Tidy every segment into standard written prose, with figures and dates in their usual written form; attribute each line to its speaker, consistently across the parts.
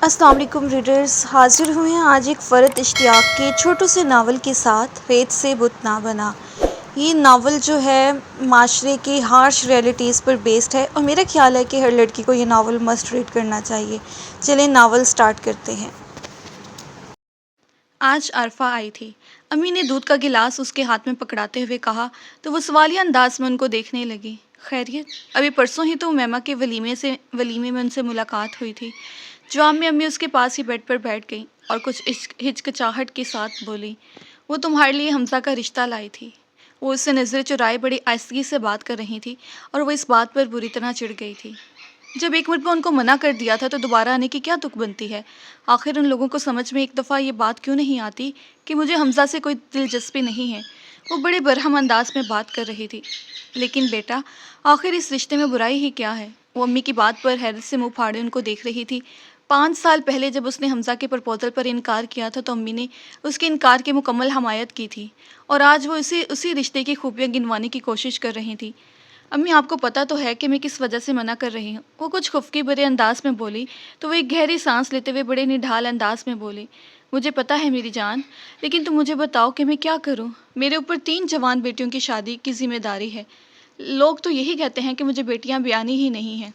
Speaker 1: السلام علیکم ریڈرز، حاضر ہوئے ہیں آج ایک فرد اشتیاق کے چھوٹو سے ناول کے ساتھ ریت سے بت نہ بنا۔ یہ ناول جو ہے معاشرے کی ہارش ریئلٹیز پر بیسڈ ہے اور میرا خیال ہے کہ ہر لڑکی کو یہ ناول مسٹ ریڈ کرنا چاہیے۔ چلیں ناول سٹارٹ کرتے ہیں۔ آج عارفہ آئی تھی۔ امی نے دودھ کا گلاس اس کے ہاتھ میں پکڑاتے ہوئے کہا تو وہ سوالیہ انداز میں ان کو دیکھنے لگی۔ خیریت؟ ابھی پرسوں ہی تو میما کے ولیمے میں ان سے ملاقات ہوئی تھی۔ جواب میں امی اس کے پاس ہی بیڈ پر بیٹھ گئیں اور کچھ ہچکچاہٹ کے ساتھ بولی، وہ تمہارے لیے حمزہ کا رشتہ لائی تھی۔ وہ اس سے نظر چرائے بڑی آہستگی سے بات کر رہی تھی اور وہ اس بات پر بری طرح چڑھ گئی تھی۔ جب ایک مرتبہ ان کو منع کر دیا تھا تو دوبارہ آنے کی کیا تک بنتی ہے؟ آخر ان لوگوں کو سمجھ میں ایک دفعہ یہ بات کیوں نہیں آتی کہ مجھے حمزہ سے کوئی دلچسپی نہیں ہے؟ وہ بڑے برہم انداز میں بات کر رہی تھی۔ لیکن بیٹا، آخر اس رشتے میں برائی ہی کیا ہے؟ وہ امی کی بات پر حیرت سے منہ پھاڑے ان کو دیکھ رہی تھی۔ 5 سال پہلے جب اس نے حمزہ کے پرپوزل پر انکار کیا تھا تو امی نے اس کے انکار کی مکمل حمایت کی تھی اور آج وہ اسی رشتے کی خوبیاں گنوانے کی کوشش کر رہی تھی۔ امی، آپ کو پتہ تو ہے کہ میں کس وجہ سے منع کر رہی ہوں؟ وہ کچھ خفگی بھرے انداز میں بولی تو وہ ایک گہری سانس لیتے ہوئے بڑے نڈھال انداز میں بولی، مجھے پتہ ہے میری جان، لیکن تم مجھے بتاؤ کہ میں کیا کروں؟ میرے اوپر 3 جوان بیٹیوں کی شادی کی ذمہ داری ہے۔ لوگ تو یہی کہتے ہیں کہ مجھے بیٹیاں بیانی ہی نہیں ہیں۔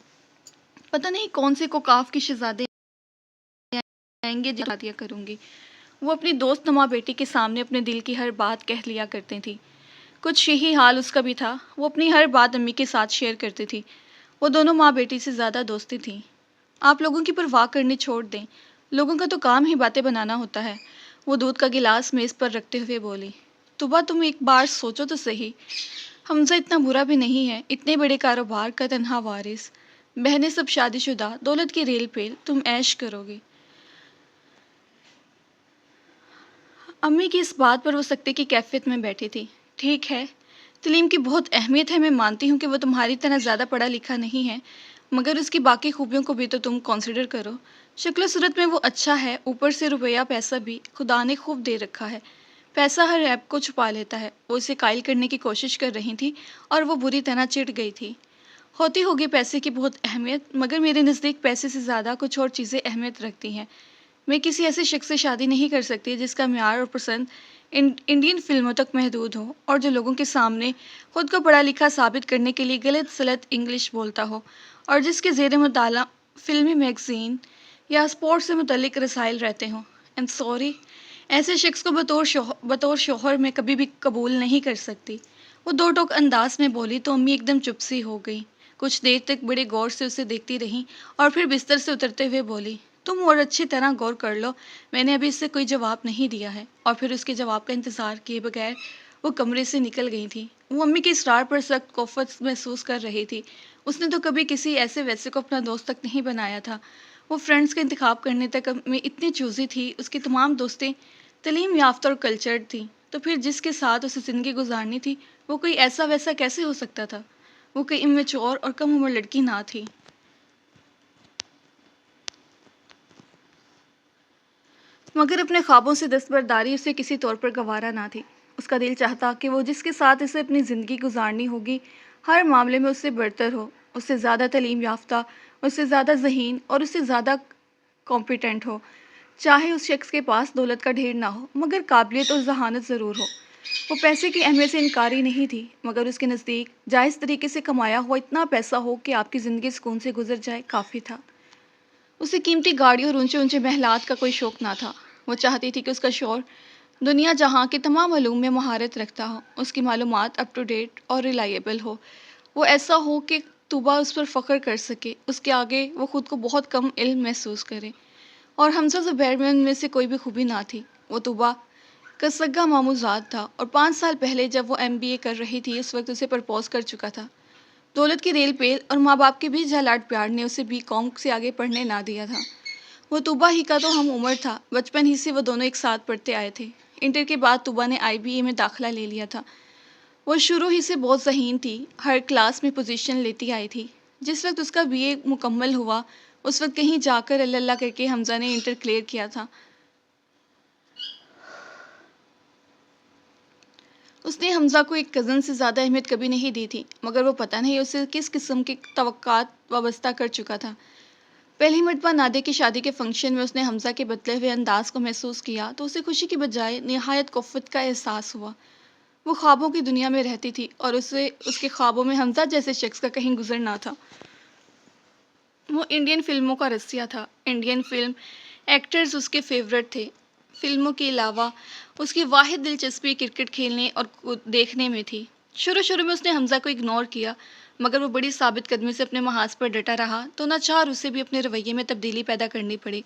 Speaker 1: پتہ نہیں کون سے کوکاف کے شہزادے آئیں گے جن دیا کروں گی۔ وہ اپنی دوست نما بیٹی کے سامنے اپنے دل کی ہر بات کہہ لیا کرتی تھی۔ کچھ یہی حال اس کا بھی تھا۔ وہ اپنی ہر بات امی کے ساتھ شیئر کرتی تھی۔ وہ دونوں ماں بیٹی سے زیادہ دوستی تھیں۔ آپ لوگوں کی پرواہ کرنی چھوڑ دیں، لوگوں کا تو کام ہی باتیں بنانا ہوتا ہے۔ وہ دودھ کا گلاس میز پر رکھتے ہوئے بولی، طبع تم ایک بار سوچو تو صحیح، حمزہ اتنا برا بھی نہیں ہے، اتنے بڑے کاروبار کا تنہا وارث، بہنیں سب شادی شدہ، دولت کی ریل پیل، تم عیش کرو گی۔ امی کی اس بات پر وہ سکتے کی کیفیت میں بیٹھی تھی۔ ٹھیک ہے، تعلیم کی بہت اہمیت ہے، میں مانتی ہوں کہ وہ تمہاری طرح زیادہ پڑھا لکھا نہیں ہے، مگر اس کی باقی خوبیوں کو بھی تو تم کنسیڈر کرو۔ شکل و صورت میں وہ اچھا ہے، اوپر سے روپیہ پیسہ بھی خدا نے خوب دے رکھا ہے۔ پیسہ ہر عیب کو چھپا لیتا ہے۔ وہ اسے قائل کرنے کی کوشش کر رہی تھی اور وہ بری طرح چڑ گئی تھی۔ ہوتی ہوگی پیسے کی بہت اہمیت، مگر میرے نزدیک پیسے سے زیادہ کچھ اور چیزیں اہمیت رکھتی ہیں۔ میں کسی ایسے شخص سے شادی نہیں کر سکتی جس کا معیار اور پسند انڈین فلموں تک محدود ہو اور جو لوگوں کے سامنے خود کو پڑھا لکھا ثابت کرنے کے لیے غلط سلط انگلش بولتا ہو اور جس کے زیر مطالعہ فلمی میگزین یا اسپورٹس سے متعلق رسائل رہتے ہوں۔ I'm sorry، ایسے شخص کو بطور شوہر میں کبھی بھی قبول نہیں کر سکتی۔ وہ 2 ٹوک انداز میں بولی تو امی ایک دم چپ سی ہو گئی۔ کچھ دیر تک بڑے غور سے اسے دیکھتی رہیں اور پھر بستر سے اترتے ہوئے بولی، تم اور اچھی طرح غور کر لو، میں نے ابھی اس سے کوئی جواب نہیں دیا ہے۔ اور پھر اس کے جواب کا انتظار کیے بغیر وہ کمرے سے نکل گئی تھی۔ وہ امی کے اصرار پر سخت کوفت محسوس کر رہی تھی۔ اس نے تو کبھی کسی ایسے ویسے کو اپنا دوست تک نہیں بنایا تھا۔ وہ فرینڈز کا انتخاب کرنے تک میں اتنی چوزی تھی، اس کی تمام دوستیں تعلیم یافتہ اور کلچرڈ تھیں، تو پھر جس کے ساتھ اسے زندگی گزارنی تھی وہ کوئی ایسا ویسا کیسے ہو سکتا تھا؟ وہ کوئی امیچور اور کم عمر لڑکی نہ تھی۔ مگر اپنے خوابوں سے دستبرداری اسے کسی طور پر گوارا نہ تھی۔ اس کا دل چاہتا کہ وہ جس کے ساتھ اسے اپنی زندگی گزارنی ہوگی ہر معاملے میں اس سے برتر ہو، اس سے زیادہ تعلیم یافتہ، اس سے زیادہ ذہین اور اس سے زیادہ کمپیٹنٹ ہو۔ چاہے اس شخص کے پاس دولت کا ڈھیر نہ ہو مگر قابلیت اور ذہانت ضرور ہو۔ وہ پیسے کی اہمیت سے انکاری نہیں تھی، مگر اس کے نزدیک جائز طریقے سے کمایا ہوا اتنا پیسہ ہو کہ آپ کی زندگی سکون سے گزر جائے کافی تھا۔ اسے قیمتی گاڑی اور اونچے اونچے محلات کا کوئی شوق نہ تھا۔ وہ چاہتی تھی کہ اس کا شوہر دنیا جہاں کے تمام علوم میں مہارت رکھتا ہو، اس کی معلومات اپ ٹو ڈیٹ اور ریلائیبل ہو، وہ ایسا ہو کہ طوبیٰ اس پر فخر کر سکے، اس کے آگے وہ خود کو بہت کم علم محسوس کرے۔ اور حمزہ زبیر میں ان میں سے کوئی بھی خوبی نہ تھی۔ وہ طوبیٰ کا سگا ماموں زاد تھا اور 5 سال پہلے جب وہ MBA کر رہی تھی اس وقت اسے پرپوز کر چکا تھا۔ دولت کی ریل پیل اور ماں باپ کے بھی جھلاٹ پیار نے اسے BCom سے آگے پڑھنے نہ دیا تھا۔ وہ طوبیٰ ہی کا تو ہم عمر تھا، بچپن ہی سے وہ دونوں ایک ساتھ پڑھتے آئے تھے۔ انٹر کے بعد طوبیٰ نے IBA میں داخلہ لے لیا تھا۔ وہ شروع ہی سے بہت ذہین تھی، ہر کلاس میں پوزیشن لیتی آئی تھی۔ جس وقت اس کا BA مکمل ہوا اس وقت کہیں جا کر اللہ اللہ کر کے حمزہ نے انٹر کلیئر کیا تھا۔ اس نے حمزہ کو ایک کزن سے زیادہ اہمیت کبھی نہیں دی تھی، مگر وہ پتہ نہیں اسے کس قسم کی توقعات وابستہ کر چکا تھا۔ پہلی مرتبہ نادیہ کی شادی کے فنکشن میں اس نے حمزہ کے بدلے ہوئے انداز کو محسوس کیا تو اسے خوشی کی بجائے نہایت کفت کا احساس ہوا۔ وہ خوابوں کی دنیا میں رہتی تھی اور اسے اس کے خوابوں میں حمزہ جیسے شخص کا کہیں گزر نہ تھا۔ وہ انڈین فلموں کا رسیا تھا۔ انڈین فلم ایکٹرز اس کے فیورٹ تھے۔ فلموں کے علاوہ اس کی واحد دلچسپی کرکٹ کھیلنے اور دیکھنے میں تھی۔ شروع میں اس نے حمزہ کو اگنور کیا، مگر وہ بڑی ثابت قدمی سے اپنے محاذ پر ڈٹا رہا تو ناچار اسے بھی اپنے رویے میں تبدیلی پیدا کرنی پڑی۔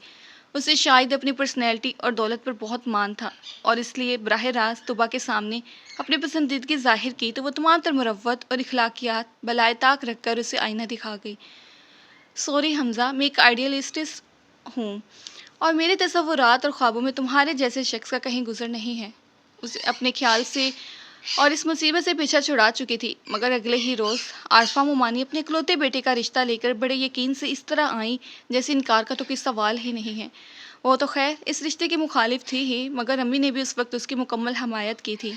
Speaker 1: اسے شاید اپنی پرسنالٹی اور دولت پر بہت مان تھا اور اس لیے براہ راست طبع کے سامنے اپنی پسندیدگی ظاہر کی تو وہ تمام تر مروت اور اخلاقیات بالائے طاق رکھ کر اسے آئینہ دکھا گئی۔ سوری حمزہ، میں ایک آئیڈیلسٹس ہوں اور میرے تصورات اور خوابوں میں تمہارے جیسے شخص کا کہیں گزر نہیں ہے۔ اسے اپنے خیال سے اور اس مصیبت سے پیچھا چھڑا چکی تھی، مگر اگلے ہی روز عارفہ مومانی اپنے اکلوتے بیٹے کا رشتہ لے کر بڑے یقین سے اس طرح آئیں جیسے انکار کا تو کوئی سوال ہی نہیں ہے۔ وہ تو خیر اس رشتے کی مخالف تھی ہی، مگر امی نے بھی اس وقت اس کی مکمل حمایت کی تھی۔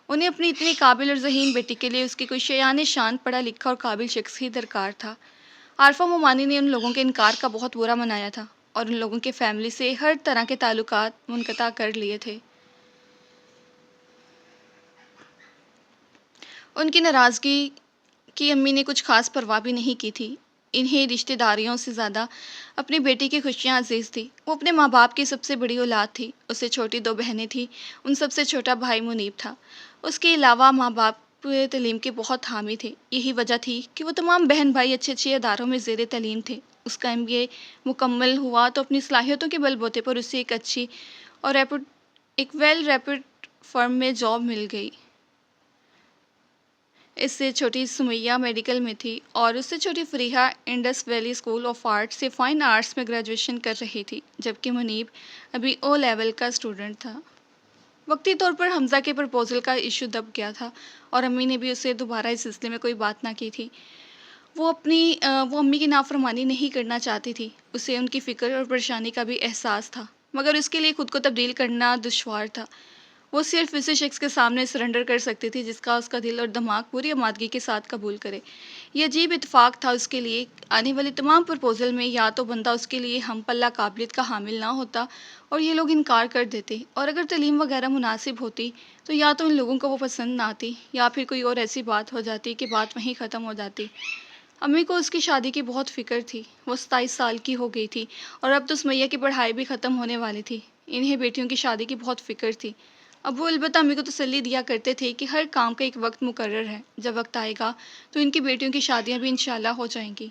Speaker 1: انہیں اپنی اتنی قابل اور ذہین بیٹی کے لیے اس کی کوئی شیان شان پڑھا لکھا اور قابل شخص ہی درکار تھا۔ عارفہ مومانی نے ان لوگوں کے انکار کا بہت برا منایا تھا اور ان لوگوں کے فیملی سے ہر طرح کے تعلقات منقطع کر لیے تھے۔ ان کی ناراضگی کی امی نے کچھ خاص پرواہ بھی نہیں کی تھی۔ انہیں رشتہ داریوں سے زیادہ اپنی بیٹی کی خوشیاں عزیز تھیں۔ وہ اپنے ماں باپ کی سب سے بڑی اولاد تھی۔ اس سے چھوٹی 2 بہنیں تھیں، ان سب سے چھوٹا بھائی منیب تھا۔ اس کے علاوہ ماں باپ تعلیم کے بہت حامی تھے۔ یہی وجہ تھی کہ وہ تمام بہن بھائی اچھے اداروں میں زیر تعلیم تھے۔ اس کا MBA مکمل ہوا تو اپنی صلاحیتوں کے بل بوتے پر اسے ایک اچھی اور ایک ویل ریپوٹیڈ فرم میں جاب مل گئی۔ اس سے چھوٹی سمیہ میڈیکل میں تھی اور اس سے چھوٹی Fariha Indus valley school of art سے فائن آرٹس میں گریجویشن کر رہی تھی، جبکہ منیب ابھی O لیول کا اسٹوڈنٹ تھا۔ وقتی طور پر حمزہ کے پرپوزل کا ایشو دب گیا تھا اور امی نے بھی اسے دوبارہ اس سلسلے میں کوئی بات نہ کی تھی۔ وہ امی کی نافرمانی نہیں کرنا چاہتی تھی۔ اسے ان کی فکر اور پریشانی کا بھی احساس تھا، مگر اس کے لیے خود کو تبدیل کرنا دشوار تھا۔ وہ صرف اسی شخص کے سامنے سرنڈر کر سکتی تھی جس کا اس کا دل اور دماغ پوری آمادگی کے ساتھ قبول کرے۔ یہ عجیب اتفاق تھا اس کے لیے، آنے والے تمام پرپوزل میں یا تو بندہ اس کے لیے ہم پلہ قابلیت کا حامل نہ ہوتا اور یہ لوگ انکار کر دیتے، اور اگر تعلیم وغیرہ مناسب ہوتی تو یا تو ان لوگوں کو وہ پسند نہ آتی یا پھر کوئی اور ایسی بات ہو جاتی کہ بات وہیں ختم ہو جاتی۔ امی کو اس کی شادی کی بہت فکر تھی۔ وہ 27 سال کی ہو گئی تھی اور اب تو سمیہ کی پڑھائی بھی ختم ہونے والی تھی۔ انہیں بیٹیوں کی شادی کی بہت فکر تھی۔ اب وہ البتہ امی کو تسلی دیا کرتے تھے کہ ہر کام کا ایک وقت مقرر ہے، جب وقت آئے گا تو ان کی بیٹیوں کی شادیاں بھی انشاءاللہ ہو جائیں گی۔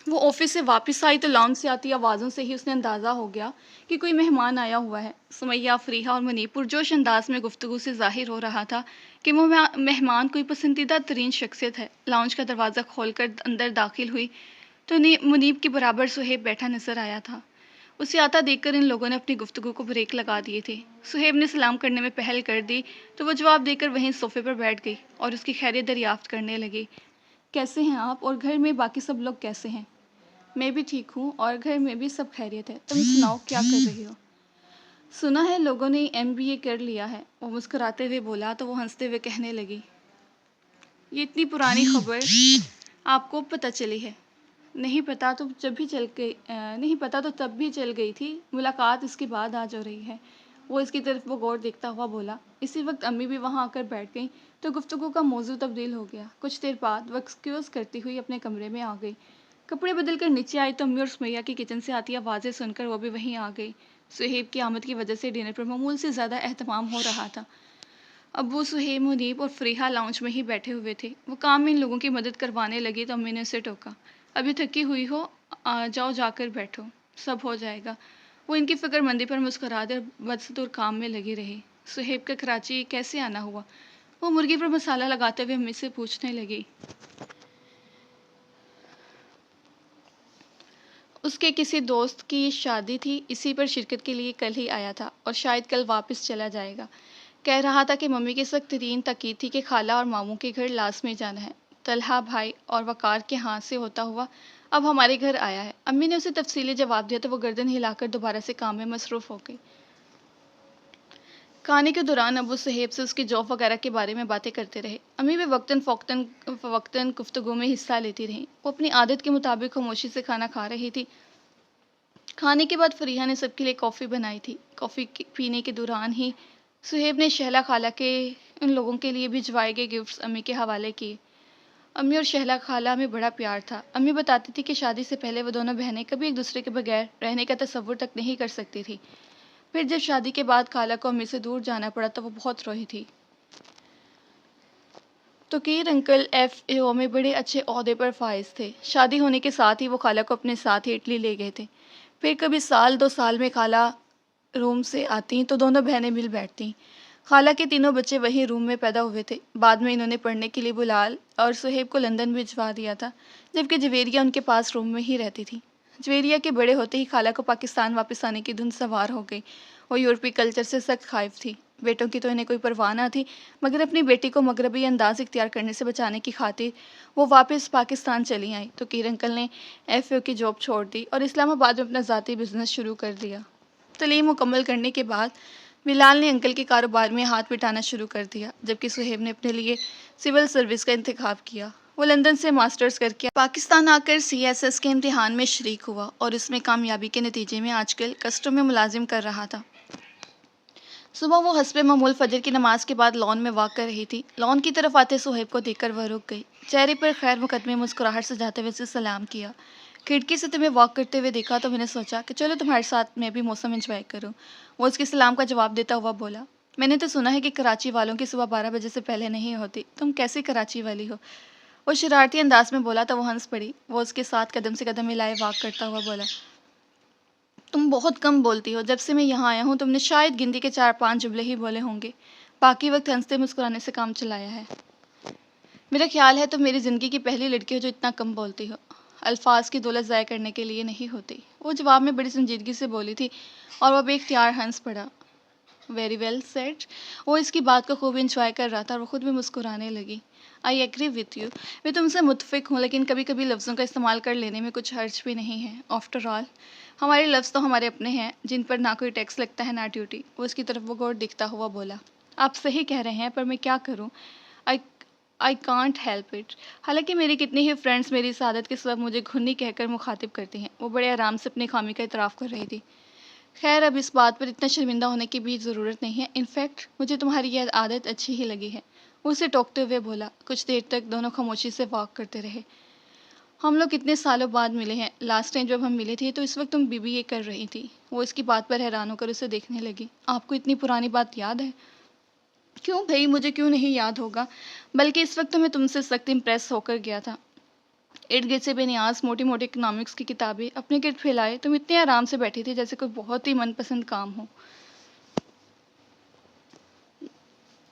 Speaker 1: وہ آفس سے واپس آئی تو لاؤنج سے آتی آوازوں سے ہی اس نے اندازہ ہو گیا کہ کوئی مہمان آیا ہوا ہے۔ سمیہ، فریحہ اور منیب پرجوش انداز میں گفتگو سے ظاہر ہو رہا تھا کہ وہ مہمان کوئی پسندیدہ ترین شخصیت ہے۔ لاؤنج کا دروازہ کھول کر اندر داخل ہوئی تو منیب کے برابر سہیب بیٹھا نظر آیا تھا۔ اسے آتا دیکھ کر ان لوگوں نے اپنی گفتگو کو بریک لگا دیے تھے۔ سہیب نے سلام کرنے میں پہل کر دی تو وہ جواب دے کر وہیں صوفے پر بیٹھ گئی اور اس کی خیریت دریافت کرنے لگی۔ کیسے ہیں آپ اور گھر میں باقی سب لوگ کیسے ہیں؟ میں بھی ٹھیک ہوں اور گھر میں بھی سب خیریت ہے۔ تم سناؤ کیا کر رہی ہو؟ سنا ہے لوگوں نے MBA کر لیا ہے، وہ مسکراتے ہوئے بولا تو وہ ہنستے ہوئے کہنے لگی، یہ اتنی پرانی خبر آپ کو پتہ چلی ہے؟ نہیں پتا تو تب بھی چل گئی تھی، ملاقات اس کے بعد آج ہو رہی ہے۔ وہ اس کی طرف غور دیکھتا ہوا بولا۔ اسی وقت امی بھی وہاں آ کر بیٹھ گئیں تو گفتگو کا موضوع تبدیل ہو گیا۔ کچھ دیر بعد وہ ایکسکیوز کرتی ہوئی اپنے کمرے میں آ گئی۔ کپڑے بدل کر نیچے آئی تو امی اور سمیہ کی کچن سے آتی آوازیں سن کر وہ بھی وہیں آ گئی۔ سہیب کی آمد کی وجہ سے ڈنر پر معمول سے زیادہ اہتمام ہو رہا تھا۔ ابو، سہیب، منیب اور فریحہ لاؤنج میں ہی بیٹھے ہوئے تھے۔ وہ کام میں ان لوگوں کی مدد کروانے لگی تو امی نے اسے ٹوکا، ابھی تھکی ہوئی ہو، جاؤ جا کر بیٹھو، سب ہو جائے گا۔ وہ ان کی فکر مندی پر مسکرا دے اور بدستور کام میں لگی رہی۔ سہیب کا کراچی کیسے آنا ہوا؟ وہ مرغی پر مسالہ لگاتے ہوئے امی سے پوچھنے لگی۔ اس کے کسی دوست کی شادی تھی، اسی پر شرکت کے لیے کل ہی آیا تھا اور شاید کل واپس چلا جائے گا۔ کہہ رہا تھا کہ ممی کی سخت ترین تاکید تھی کہ خالہ اور ماموں کے گھر لازمی جانا ہے۔ طلحہ بھائی اور وقار کے ہاں سے ہوتا ہوا اب ہمارے گھر آیا ہے۔ امی نے اسے تفصیلی جواب دیا تو وہ گردن ہلا کر دوبارہ سے کام میں مصروف ہو گئی۔ کھانے کے دوران ابو صہیب سے اس کی جاب وغیرہ کے بارے میں باتیں کرتے رہے۔ امی بھی وقتاً گفتگو میں حصہ لیتی رہیں۔ وہ اپنی عادت کے مطابق خاموشی سے کھانا کھا رہی تھی۔ کھانے کے بعد فریحہ نے سب کے لیے کافی بنائی تھی۔ کافی پینے کے دوران ہی صہیب نے شہلا خالہ کے ان لوگوں کے لیے بھجوائے گئے گفٹس امی کے حوالے کیے۔ امی اور شہلا خالہ میں بڑا پیار تھا۔ امی بتاتی تھی کہ شادی سے پہلے وہ دونوں بہنیں کبھی ایک دوسرے کے بغیر رہنے کا تصور تک نہیں کر سکتی تھی۔ پھر جب شادی کے بعد خالہ کو امی سے دور جانا پڑا تو وہ بہت روئی تھی۔ توقیر انکل FAO میں بڑے اچھے عہدے پر فائز تھے۔ شادی ہونے کے ساتھ ہی وہ خالہ کو اپنے ساتھ ہی اٹلی لے گئے تھے۔ پھر کبھی سال 2 سال میں خالہ روم سے آتی تو دونوں بہنیں مل بیٹھتیں۔ خالہ کے تینوں بچے وہی روم میں پیدا ہوئے تھے۔ بعد میں انہوں نے پڑھنے کے لیے بلال اور صہیب کو لندن بھجوا دیا تھا، جبکہ جویریہ ان کے پاس روم میں ہی رہتی تھی۔ جویریہ کے بڑے ہوتے ہی خالہ کو پاکستان واپس آنے کی دھن سوار ہو گئی۔ وہ یورپی کلچر سے سخت خائف تھی۔ بیٹوں کی تو انہیں کوئی پرواہ نہ تھی، مگر اپنی بیٹی کو مغربی انداز اختیار کرنے سے بچانے کی خاطر وہ واپس پاکستان چلی آئیں۔ توقیر انکل نے FAO کی جاب چھوڑ دی اور اسلام آباد میں اپنا ذاتی بزنس شروع کر دیا۔ تعلیم مکمل کرنے کے بعد بلال نے انکل کے کاروبار میں ہاتھ بٹانا شروع کر دیا، جبکہ صہیب نے اپنے لیے سول سروس کا انتخاب کیا۔ وہ لندن سے ماسٹرز کر کے پاکستان آ کر CSS کے امتحان میں شریک ہوا اور اس میں کامیابی کے نتیجے میں آج کل کسٹم میں ملازم کر رہا تھا۔ صبح وہ حسب معمول فجر کی نماز کے بعد لان میں واک کر رہی تھی۔ لان کی طرف آتے صہیب کو دیکھ کر وہ رک گئی۔ چہرے پر خیر مقدمے مسکراہٹ سجاتے ہوئے اسے سلام کیا۔ کھڑکی سے تمہیں واک کرتے ہوئے دیکھا تو میں نے سوچا کہ چلو تمہارے ساتھ میں بھی موسم انجوائے کروں۔ وہ اس کے سلام کا جواب دیتا ہوا بولا، میں نے تو سنا ہے کہ کراچی والوں کی صبح 12 بجے سے پہلے نہیں ہوتی، تم کیسی کراچی والی ہو؟ وہ شرارتی انداز میں بولا تو وہ ہنس پڑی۔ وہ اس کے ساتھ قدم سے قدم ملائے واک کرتا ہوا بولا، تم بہت کم بولتی ہو، جب سے میں یہاں آیا ہوں تم نے شاید گنتی کے 4-5 جملے ہی بولے ہوں گے، باقی وقت ہنستے مسکرانے سے کام چلایا ہے۔ میرا خیال ہے تم میری زندگی کی پہلی لڑکی ہو جو اتنا کم بولتی ہو۔ الفاظ کی دولت ضائع کرنے کے لیے نہیں ہوتی۔ وہ جواب میں بڑی سنجیدگی سے بولی تھی اور وہ بے اختیار ہنس پڑا۔ Very well said. وہ اس کی بات کو خوب انجوائے کر رہا تھا اور خود بھی مسکرانے لگی۔ I agree with you. میں تم سے متفق ہوں، لیکن کبھی کبھی لفظوں کا استعمال کر لینے میں کچھ حرج بھی نہیں ہے۔ آفٹر آل ہمارے لفظ تو ہمارے اپنے ہیں، جن پر نہ کوئی ٹیکس لگتا ہے نہ ڈیوٹی۔ وہ اس کی طرف وہ غور دکھتا ہوا بولا، آپ صحیح کہہ رہے ہیں، پر میں کیا کروں؟ I can't help it. حالانکہ میری کتنی ہی فرینڈس میری سعادت کے سبب مجھے گھنی کہہ کر مخاطب کرتی ہیں۔ وہ بڑے آرام سے اپنی خامی کا اعتراف کر رہی تھی۔ خیر اب اس بات پر اتنا شرمندہ ہونے کی بھی ضرورت نہیں ہے، انفیکٹ مجھے تمہاری یہ عادت اچھی ہی لگی ہے۔ وہ اسے ٹوکتے ہوئے بولا۔ کچھ دیر تک دونوں خاموشی سے واک کرتے رہے۔ ہم لوگ اتنے سالوں بعد ملے ہیں۔ لاسٹ ٹائم جب ہم ملے تھے تو اس وقت تم BBA کر رہی تھی۔ وہ اس کی بات پر حیران ہو کر اسے دیکھنے لگی۔ آپ کو اتنی پرانی بات یاد ہے؟ کیوں بھائی، مجھے کیوں نہیں یاد ہوگا، بلکہ اس وقت تو میں تم سے سخت امپریس ہو کر گیا تھا۔ ارد گرد سے بے نیاز موٹی موٹی اکنامکس کی کتابیں اپنے گرد پھیلائے تم اتنے آرام سے بیٹھی تھی جیسے کوئی بہت ہی من پسند کام ہو۔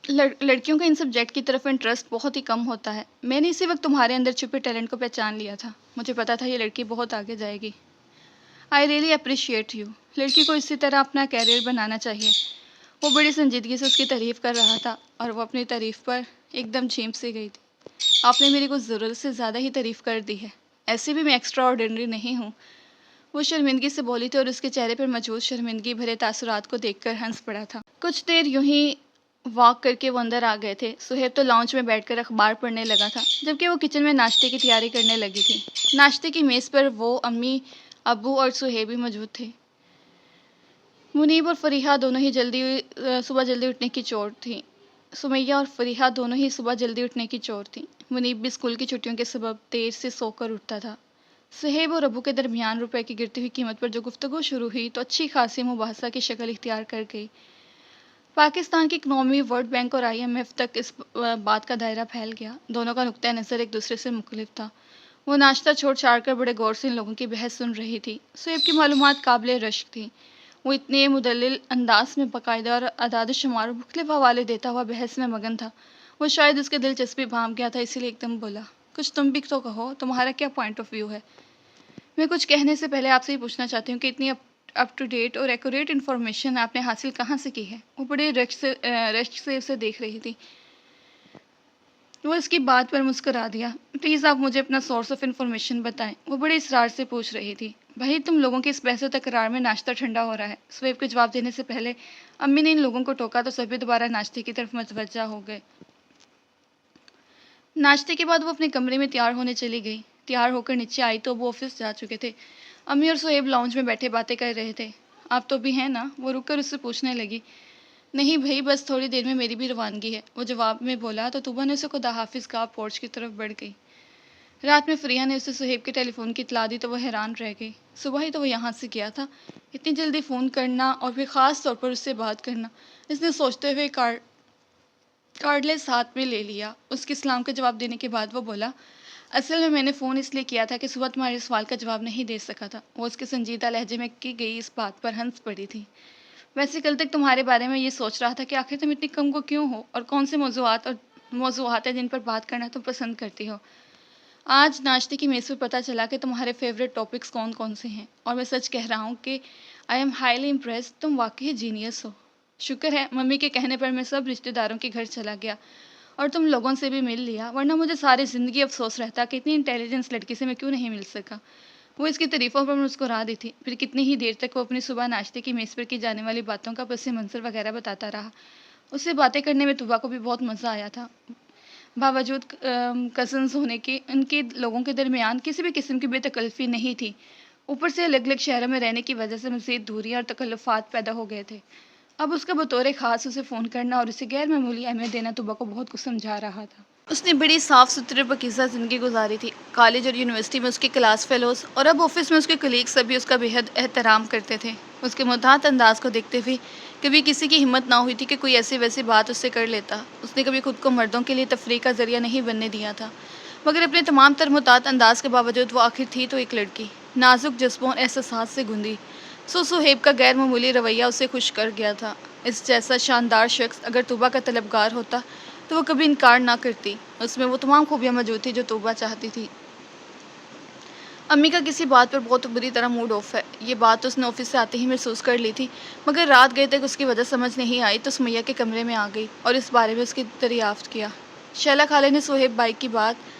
Speaker 1: لڑکیوں کا ان سبجیکٹ کی طرف انٹرسٹ بہت ہی کم ہوتا ہے۔ میں نے اسی وقت تمہارے اندر چھپے ٹیلنٹ کو پہچان لیا تھا۔ مجھے پتا تھا یہ لڑکی بہت آگے جائے گی۔ I really appreciate you. لڑکی کو اسی طرح اپنا کیریئر بنانا چاہیے۔ وہ بڑی سنجیدگی سے اس کی تعریف کر رہا تھا اور وہ اپنی تعریف پر ایک دم جھیم سی گئی تھی۔ آپ نے میری کچھ ضرورت سے زیادہ ہی تعریف کر دی ہے، ایسے بھی میں ایکسٹرا آرڈینری نہیں ہوں۔ وہ شرمندگی سے بولی تھی اور اس کے چہرے پر موجود شرمندگی بھرے تاثرات کو دیکھ کر ہنس پڑا تھا۔ کچھ دیر یوں ہی واک کر کے وہ اندر آ گئے تھے۔ صہیب تو لاؤنج میں بیٹھ کر اخبار پڑھنے لگا تھا، جبکہ وہ کچن میں ناشتے کی تیاری کرنے لگی تھی۔ ناشتے کی میز پر وہ امی، ابو اور صہیب بھی موجود تھے۔ منیب اور فریحہ دونوں ہی صبح جلدی اٹھنے کی چور تھیں۔ سمیہ اور فریحہ دونوں ہی صبح جلدی اٹھنے کی چور تھیں۔ منیب بھی اسکول کی چھٹیوں کے سبب دیر سے سو کر اٹھتا تھا۔ صہیب اور ابو کے درمیان روپے کی گرتی ہوئی قیمت پر جو گفتگو شروع ہوئی تو اچھی خاصی مباحثہ کی شکل اختیار کر گئی۔ پاکستان کی اکنامی ورلڈ بینک اور IMF تک اس بات کا دائرہ پھیل گیا۔ دونوں کا نقطہ نظر ایک دوسرے سے مختلف تھا۔ وہ ناشتہ چھوڑ چھاڑ کر بڑے غور سے ان لوگوں کی بحث سن رہی تھی۔ صہیب کی معلومات قابل رشک تھیں۔ وہ اتنے مدلل انداز میں باقاعدہ اور اعداد و شمار اور مختلف حوالے دیتا ہوا بحث میں مگن تھا۔ وہ شاید اس کے دلچسپی بھانپ گیا تھا، اسی لیے ایک دم بولا، کچھ تم بھی تو کہو، تمہارا کیا پوائنٹ آف ویو ہے؟ میں کچھ کہنے سے پہلے آپ سے یہ پوچھنا چاہتی ہوں کہ اتنی اپ ٹو ڈیٹ اور ایکوریٹ انفارمیشن آپ نے حاصل کہاں سے کی ہے؟ وہ بڑے رشک سے اسے دیکھ رہی تھی۔ وہ اس کی بات پر مسکرا دیا۔ پلیز آپ مجھے اپنا سورس آف انفارمیشن بتائیں، وہ بڑے اصرار سے پوچھ رہی تھی۔ بھائی تم لوگوں کے اس بحث و تکرار میں ناشتہ ٹھنڈا ہو رہا ہے۔ سہیب کے جواب دینے سے پہلے امی نے ان لوگوں کو ٹوکا تو سبھی دوبارہ ناشتے کی طرف متوجہ ہو گئے۔ ناشتے کے بعد وہ اپنے کمرے میں تیار ہونے چلی گئی۔ تیار ہو کر نیچے آئی تو وہ آفس جا چکے تھے۔ امی اور سہیب لاؤنج میں بیٹھے باتیں کر رہے تھے۔ آپ تو بھی ہیں نا؟ وہ رک کر اس سے پوچھنے لگی۔ نہیں بھائی، بس تھوڑی دیر میں میری بھی روانگی ہے، وہ جواب میں بولا تو طوبیٰ نے اسے خدا حافظ کہا، پورچ کی طرف بڑھ گئی۔ رات میں فریہ نے اسے سہیب کے ٹیلی فون کی اطلاع دی تو وہ حیران رہ گئی۔ صبح ہی تو وہ یہاں سے گیا تھا، اتنی جلدی فون کرنا اور پھر خاص طور پر اس سے بات کرنا۔ اس نے سوچتے ہوئے کارڈلیس ہاتھ میں لے لیا۔ اس کے سلام کا جواب دینے کے بعد وہ بولا، اصل میں نے فون اس لیے کیا تھا کہ صبح تمہارے سوال کا جواب نہیں دے سکا تھا۔ وہ اس کے سنجیدہ لہجے میں کی گئی اس بات پر ہنس پڑی تھی۔ ویسے کل تک تمہارے بارے میں یہ سوچ رہا تھا کہ آخر تم اتنی کم کو کیوں ہو اور کون سے موضوعات ہیں جن پر بات کرنا تم پسند کرتی ہو۔ آج ناشتے کی میز پر پتہ چلا کہ تمہارے فیوریٹ ٹاپکس کون کون سے ہیں، اور میں سچ کہہ رہا ہوں کہ آئی ایم ہائیلی امپریسڈ، تم واقعی جینیس ہو۔ شکر ہے ممی کے کہنے پر میں سب رشتہ داروں کے گھر چلا گیا اور تم لوگوں سے بھی مل لیا، ورنہ مجھے ساری زندگی افسوس رہتا کہ اتنی انٹیلیجنس لڑکی سے میں کیوں نہیں مل سکا۔ وہ اس کی تعریفوں پر مسکرا دی تھی، پھر کتنی ہی دیر تک وہ اپنی صبح ناشتے کی میز پر کی جانے والی باتوں کا پس منظر وغیرہ بتاتا رہا۔ اس سے باتیں کرنے میں طوبیٰ کو بھی بہت مزہ آیا تھا۔ باوجود کزنز ہونے کے ان کے لوگوں کے درمیان کسی بھی قسم کی بے تکلفی نہیں تھی، اوپر سے الگ الگ شہروں میں رہنے کی وجہ سے مزید دوریاں اور تکلفات پیدا ہو گئے تھے۔ اب اس کا بطور خاص اسے فون کرنا اور اسے غیر معمولی اہمیت دینا طوبیٰ کو بہت کچھ سمجھا رہا تھا۔ اس نے بڑی صاف ستھری اور پاکیزہ زندگی گزاری تھی۔ کالج اور یونیورسٹی میں اس کے کلاس فیلوز اور اب آفس میں اس کے کلیگز سبھی اس کا بے حد احترام کرتے تھے۔ اس کے محتاط انداز کو دیکھتے ہوئے کبھی کسی کی ہمت نہ ہوئی تھی کہ کوئی ایسی ویسی بات اس سے کر لیتا۔ اس نے کبھی خود کو مردوں کے لیے تفریح کا ذریعہ نہیں بننے دیا تھا، مگر اپنے تمام تر محتاط انداز کے باوجود وہ آخر تھی تو ایک لڑکی، نازک جذبوں اور احساسات سے گندی۔ سہیب کا غیر معمولی رویہ اسے خوش کر گیا تھا۔ اس جیسا شاندار شخص اگر طوبیٰ کا طلبگار ہوتا تو وہ کبھی انکار نہ کرتی۔ اس میں وہ تمام خوبیاں موجود تھیں جو طوبیٰ چاہتی تھی۔ امی کا کسی بات پر بہت بری طرح موڈ آف ہے، یہ بات اس نے آفس سے آتے ہی محسوس کر لی تھی، مگر رات گئے تک اس کی وجہ سمجھ نہیں آئی تو سمیہ کے کمرے میں آ گئی اور اس بارے میں اس کی دریافت کیا۔ شیلا خالہ نے سہیب بھائی کی بات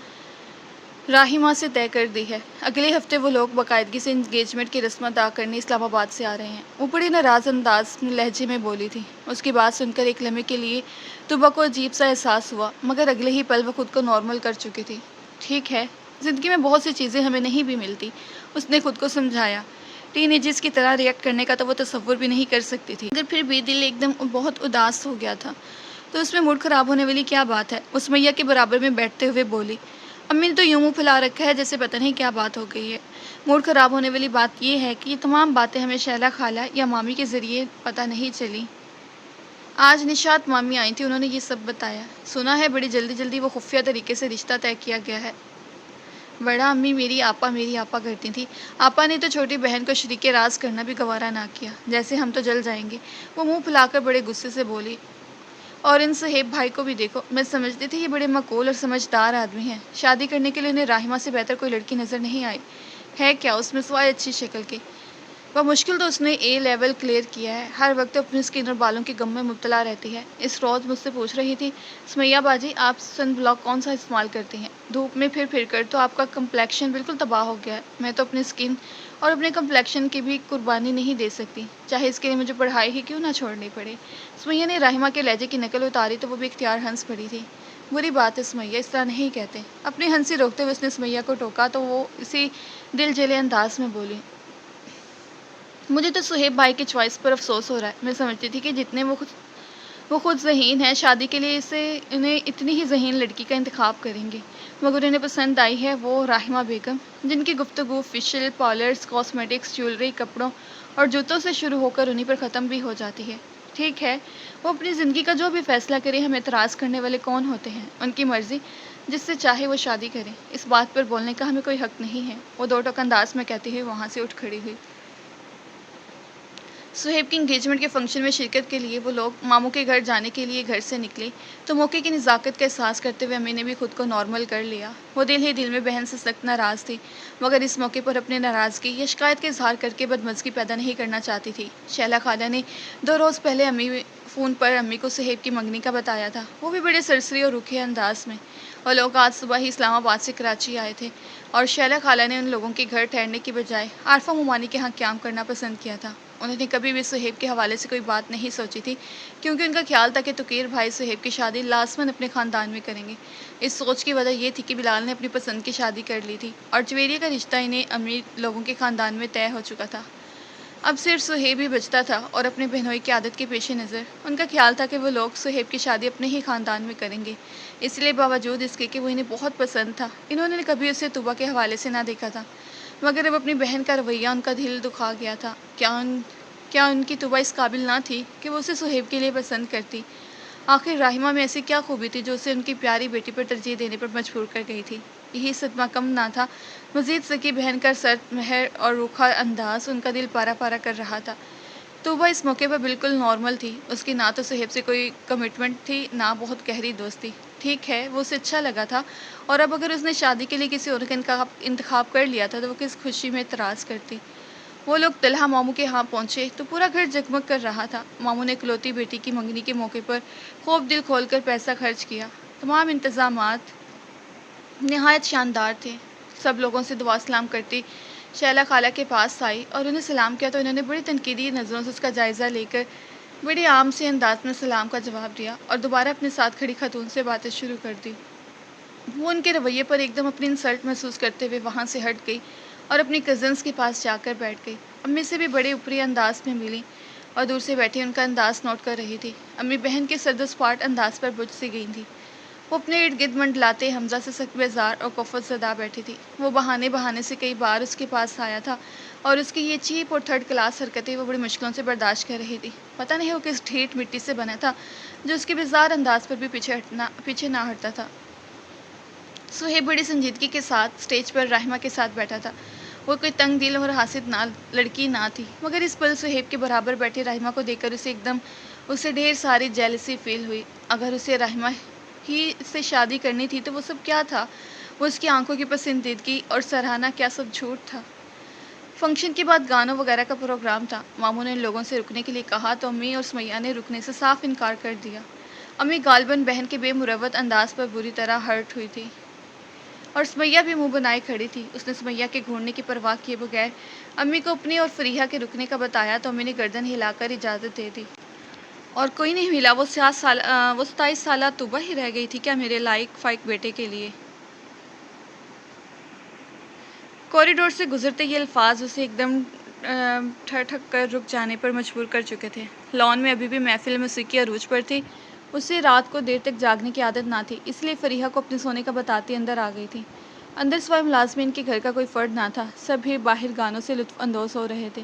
Speaker 1: راہیمہ سے طے کر دی ہے۔ اگلے ہفتے وہ لوگ باقاعدگی سے انگیجمنٹ کی رسم ادا کرنے اسلام آباد سے آ رہے ہیں۔ وہ بڑی ناراض انداز لہجے میں بولی تھی۔ اس کی بات سن کر ایک لمحے کے لیے طوبیٰ کو عجیب سا احساس ہوا، مگر اگلے ہی پل وہ خود کو نارمل کر چکی تھی۔ ٹھیک ہے، زندگی میں بہت سی چیزیں ہمیں نہیں بھی ملتی، اس نے خود کو سمجھایا۔ ٹین ایجرز کی طرح ریئیکٹ کرنے کا تو وہ تصور بھی نہیں کر سکتی تھی، مگر پھر بھی دل ایک دم بہت اداس ہو گیا تھا۔ تو اس میں موڈ خراب ہونے والی کیا بات ہے؟ وہ سمیہ کے برابر میں بیٹھتے ہوئے بولی۔ امی نے تو یوں منہ پھیلا رکھا ہے جیسے پتہ نہیں کیا بات ہو گئی ہے۔ موڈ خراب ہونے والی بات یہ ہے کہ یہ تمام باتیں ہمیں شیلا خالہ یا مامی کے ذریعے پتہ نہیں چلی۔ آج نشاط مامی آئی تھی، انہوں نے یہ سب بتایا۔ سنا ہے بڑی جلدی وہ خفیہ طریقے سے رشتہ طے کیا گیا ہے۔ بڑا امی میری آپا کرتی تھی، آپا نے تو چھوٹی بہن کو شریک راز کرنا بھی گوارا نہ کیا، جیسے ہم تو جل جائیں گے۔ وہ منہ پھیلا کر بڑے غصے سے بولی۔ اور ان سہیب بھائی کو بھی دیکھو، میں سمجھتی تھی یہ بڑے معقول اور سمجھدار آدمی ہیں، شادی کرنے کے لیے انہیں راہیمہ سے بہتر کوئی لڑکی نظر نہیں آئی ہے کیا اس میں سوائے اچھی شکل کے؟ بمشکل تو اس نے اے لیول کلیئر کیا ہے، ہر وقت اپنی اسکن اور بالوں کے غم میں مبتلا رہتی ہے۔ اس روز مجھ سے پوچھ رہی تھی، سمیہ باجی آپ سن بلاک کون سا استعمال کرتی ہیں؟ دھوپ میں پھر کر تو آپ کا کمپلیکشن بالکل تباہ ہو گیا ہے۔ میں تو اپنی اسکن اور اپنے کمپلیکشن کی بھی قربانی نہیں دے سکتی، چاہے اس کے لیے مجھے پڑھائی ہی کیوں نہ چھوڑنی پڑے۔ سمیہ نے راہیمہ کے لہجے کی نقل اتاری تو وہ بھی اختیار ہنس پڑی تھی۔ بری بات ہے سمیہ، اس طرح نہیں کہتے۔ اپنی ہنسی روکتے ہوئے اس نے سمیہ کو ٹوکا تو وہ اسی دل جلے انداز میں بولی۔ مجھے تو سہیب بھائی کی چوائس پر افسوس ہو رہا ہے، میں سمجھتی تھی کہ جتنے وہ خود ذہین ہیں، شادی کے لیے انہیں اتنی ہی ذہین لڑکی کا انتخاب کریں گے، مگر انہیں پسند آئی ہے وہ راہیمہ بیگم، جن کی گفتگو فیشیل، پارلرز، کاسمیٹکس، جیولری، کپڑوں اور جوتوں سے شروع ہو کر انہیں پر ختم بھی ہو جاتی ہے۔ ٹھیک ہے، وہ اپنی زندگی کا جو بھی فیصلہ کرے، ہم اعتراض کرنے والے کون ہوتے ہیں؟ ان کی مرضی، جس سے چاہے وہ شادی کریں، اس بات پر بولنے کا ہمیں کوئی حق نہیں ہے، وہ دو ٹوک انداز میں کہتی ہوئی وہاں سے اٹھ کھڑی ہوئی۔ سہیب کی انگیجمنٹ کے فنکشن میں شرکت کے لیے وہ لوگ ماموں کے گھر جانے کے لیے گھر سے نکلے تو موقع کی نزاکت کا احساس کرتے ہوئے امی نے بھی خود کو نارمل کر لیا۔ وہ دل ہی دل میں بہن سے سخت ناراض تھی، مگر اس موقع پر اپنے ناراضگی یا شکایت کا اظہار کر کے بدمزگی پیدا نہیں کرنا چاہتی تھی۔ شیلا خالہ نے 2 روز پہلے فون پر امی کو سہیب کی منگنی کا بتایا تھا، وہ بھی بڑے سرسری اور روکھے انداز میں۔ وہ لوگ آج صبح ہی اسلام آباد سے کراچی آئے تھے اور شیلا خالہ نے ان لوگوں کے گھر ٹھہرنے کی بجائے عارفہ مومانی کے ہاں قیام کرنا پسند کیا تھا۔ انہوں نے کبھی بھی سہیب کے حوالے سے کوئی بات نہیں سوچی تھی، کیونکہ ان کا خیال تھا کہ تقیر بھائی سہیب کی شادی لازماً اپنے خاندان میں کریں گے۔ اس سوچ کی وجہ یہ تھی کہ بلال نے اپنی پسند کی شادی کر لی تھی اور جویریہ کا رشتہ انہیں امیر لوگوں کے خاندان میں طے ہو چکا تھا۔ اب صرف سہیب ہی بچتا تھا اور اپنے بہنوئی کی عادت کے پیش نظر ان کا خیال تھا کہ وہ لوگ سہیب کی شادی اپنے ہی خاندان میں کریں گے۔ اس لیے باوجود اس کے کہ وہ انہیں بہت پسند تھا، انہوں نے کبھی اسے طوبہ کے حوالے سے نہ دیکھا تھا، مگر اب اپنی بہن کا رویہ ان کا دل دکھا گیا تھا۔ کیا ان کی طوبہ اس قابل نہ تھی کہ وہ اسے سہیب کے لیے پسند کرتی؟ آخر راحمہ میں ایسی کیا خوبی تھی جو اسے ان کی پیاری بیٹی پر ترجیح دینے پر مجبور کر گئی تھی؟ یہی صدمہ کم نہ تھا، مزید سکی بہن کا سرد مہر اور روکھا انداز ان کا دل پارا پارا کر رہا تھا۔ طوبہ اس موقع پر بالکل نارمل تھی، اس کی نہ تو صہیب سے کوئی کمٹمنٹ تھی نہ بہت گہری دوستی۔ ٹھیک ہے، وہ اسے اچھا لگا تھا، اور اب اگر اس نے شادی کے لیے کسی اور کا انتخاب کر لیا تھا تو وہ کس خوشی میں اعتراض کرتی۔ وہ لوگ طلحہ ماموں کے ہاں پہنچے تو پورا گھر جگمگ کر رہا تھا۔ ماموں نے اکلوتی بیٹی کی منگنی کے موقع پر خوب دل کھول کر پیسہ خرچ کیا۔ تمام انتظامات نہایت شاندار تھے۔ سب لوگوں سے دعا سلام کرتی شیلا خالہ کے پاس آئی اور انہیں سلام کیا تو انہوں نے بڑی تنقیدی نظروں سے اس کا جائزہ لے کر بڑے عام سے انداز میں سلام کا جواب دیا اور دوبارہ اپنے ساتھ کھڑی خاتون سے باتیں شروع کر دی۔ وہ ان کے رویے پر ایک دم اپنی انسلٹ محسوس کرتے ہوئے وہاں سے ہٹ گئی اور اپنی کزنس کے پاس جا کر بیٹھ گئی۔ امی سے بھی بڑے اوپری انداز میں ملی اور دور سے بیٹھی ان کا انداز نوٹ کر رہی تھی۔ امی بہن کے سرد و سپاٹ انداز پر بجھ سی گئی تھی۔ وہ اپنے ارد گرد منڈلاتے حمزہ سے سخت بیزار اور کفت زدہ بیٹھی تھی۔ وہ بہانے سے کئی بار اس کے پاس آیا تھا اور اس کی یہ چیپ اور تھرڈ کلاس حرکتیں وہ بڑی مشکلوں سے برداشت کر رہی تھی۔ پتہ نہیں وہ کس ڈھیٹ مٹی سے بنا تھا جو اس کے بیزار انداز پر بھی پیچھے نہ ہٹتا تھا۔ سہیب بڑی سنجیدگی کے ساتھ اسٹیج پر راحمہ کے ساتھ بیٹھا تھا۔ وہ کوئی تنگ دل اور حاسد لڑکی نہ تھی، مگر اس پل سہیب کے برابر بیٹھی راحمہ کو دیکھ کر اسے ڈھیر ساری جیلسی فیل ہوئی۔ اگر اسے راحمہ ہی سے شادی کرنی تھی تو وہ سب کیا تھا؟ وہ اس کی آنکھوں کی پسندیدگی اور سراہنا کیا سب جھوٹ تھا؟ فنکشن کے بعد گانوں وغیرہ کا پروگرام تھا۔ ماموں نے ان لوگوں سے رکنے کے لیے کہا تو امی اور سمیہ نے رکنے سے صاف انکار کر دیا۔ امی غالباً بہن کے بے مروت انداز پر بری طرح ہرٹ ہوئی تھی اور سمیہ بھی منہ بنائے کھڑی تھی۔ اس نے سمیہ کے گھورنے کی پرواہ کیے بغیر امی کو اپنی اور فریحہ کے رکنے کا بتایا تو امی نے گردن ہلا کر اجازت دے دی۔ اور کوئی نہیں ملا، وہ 27 سالہ طوبہ ہی رہ گئی تھی کیا میرے لائق فائق بیٹے کے لیے؟ کوریڈور سے گزرتے یہ الفاظ اسے ایک دم ٹھٹک کر رک جانے پر مجبور کر چکے تھے۔ لان میں ابھی بھی محفل موسیقی عروج پر تھی۔ اسے رات کو دیر تک جاگنے کی عادت نہ تھی، اس لیے فریحہ کو اپنے سونے کا بتاتی اندر آ گئی تھی۔ اندر سوائے ملازمین کے گھر کا کوئی فرد نہ تھا، سب بھی باہر گانوں سے لطف اندوز ہو رہے تھے۔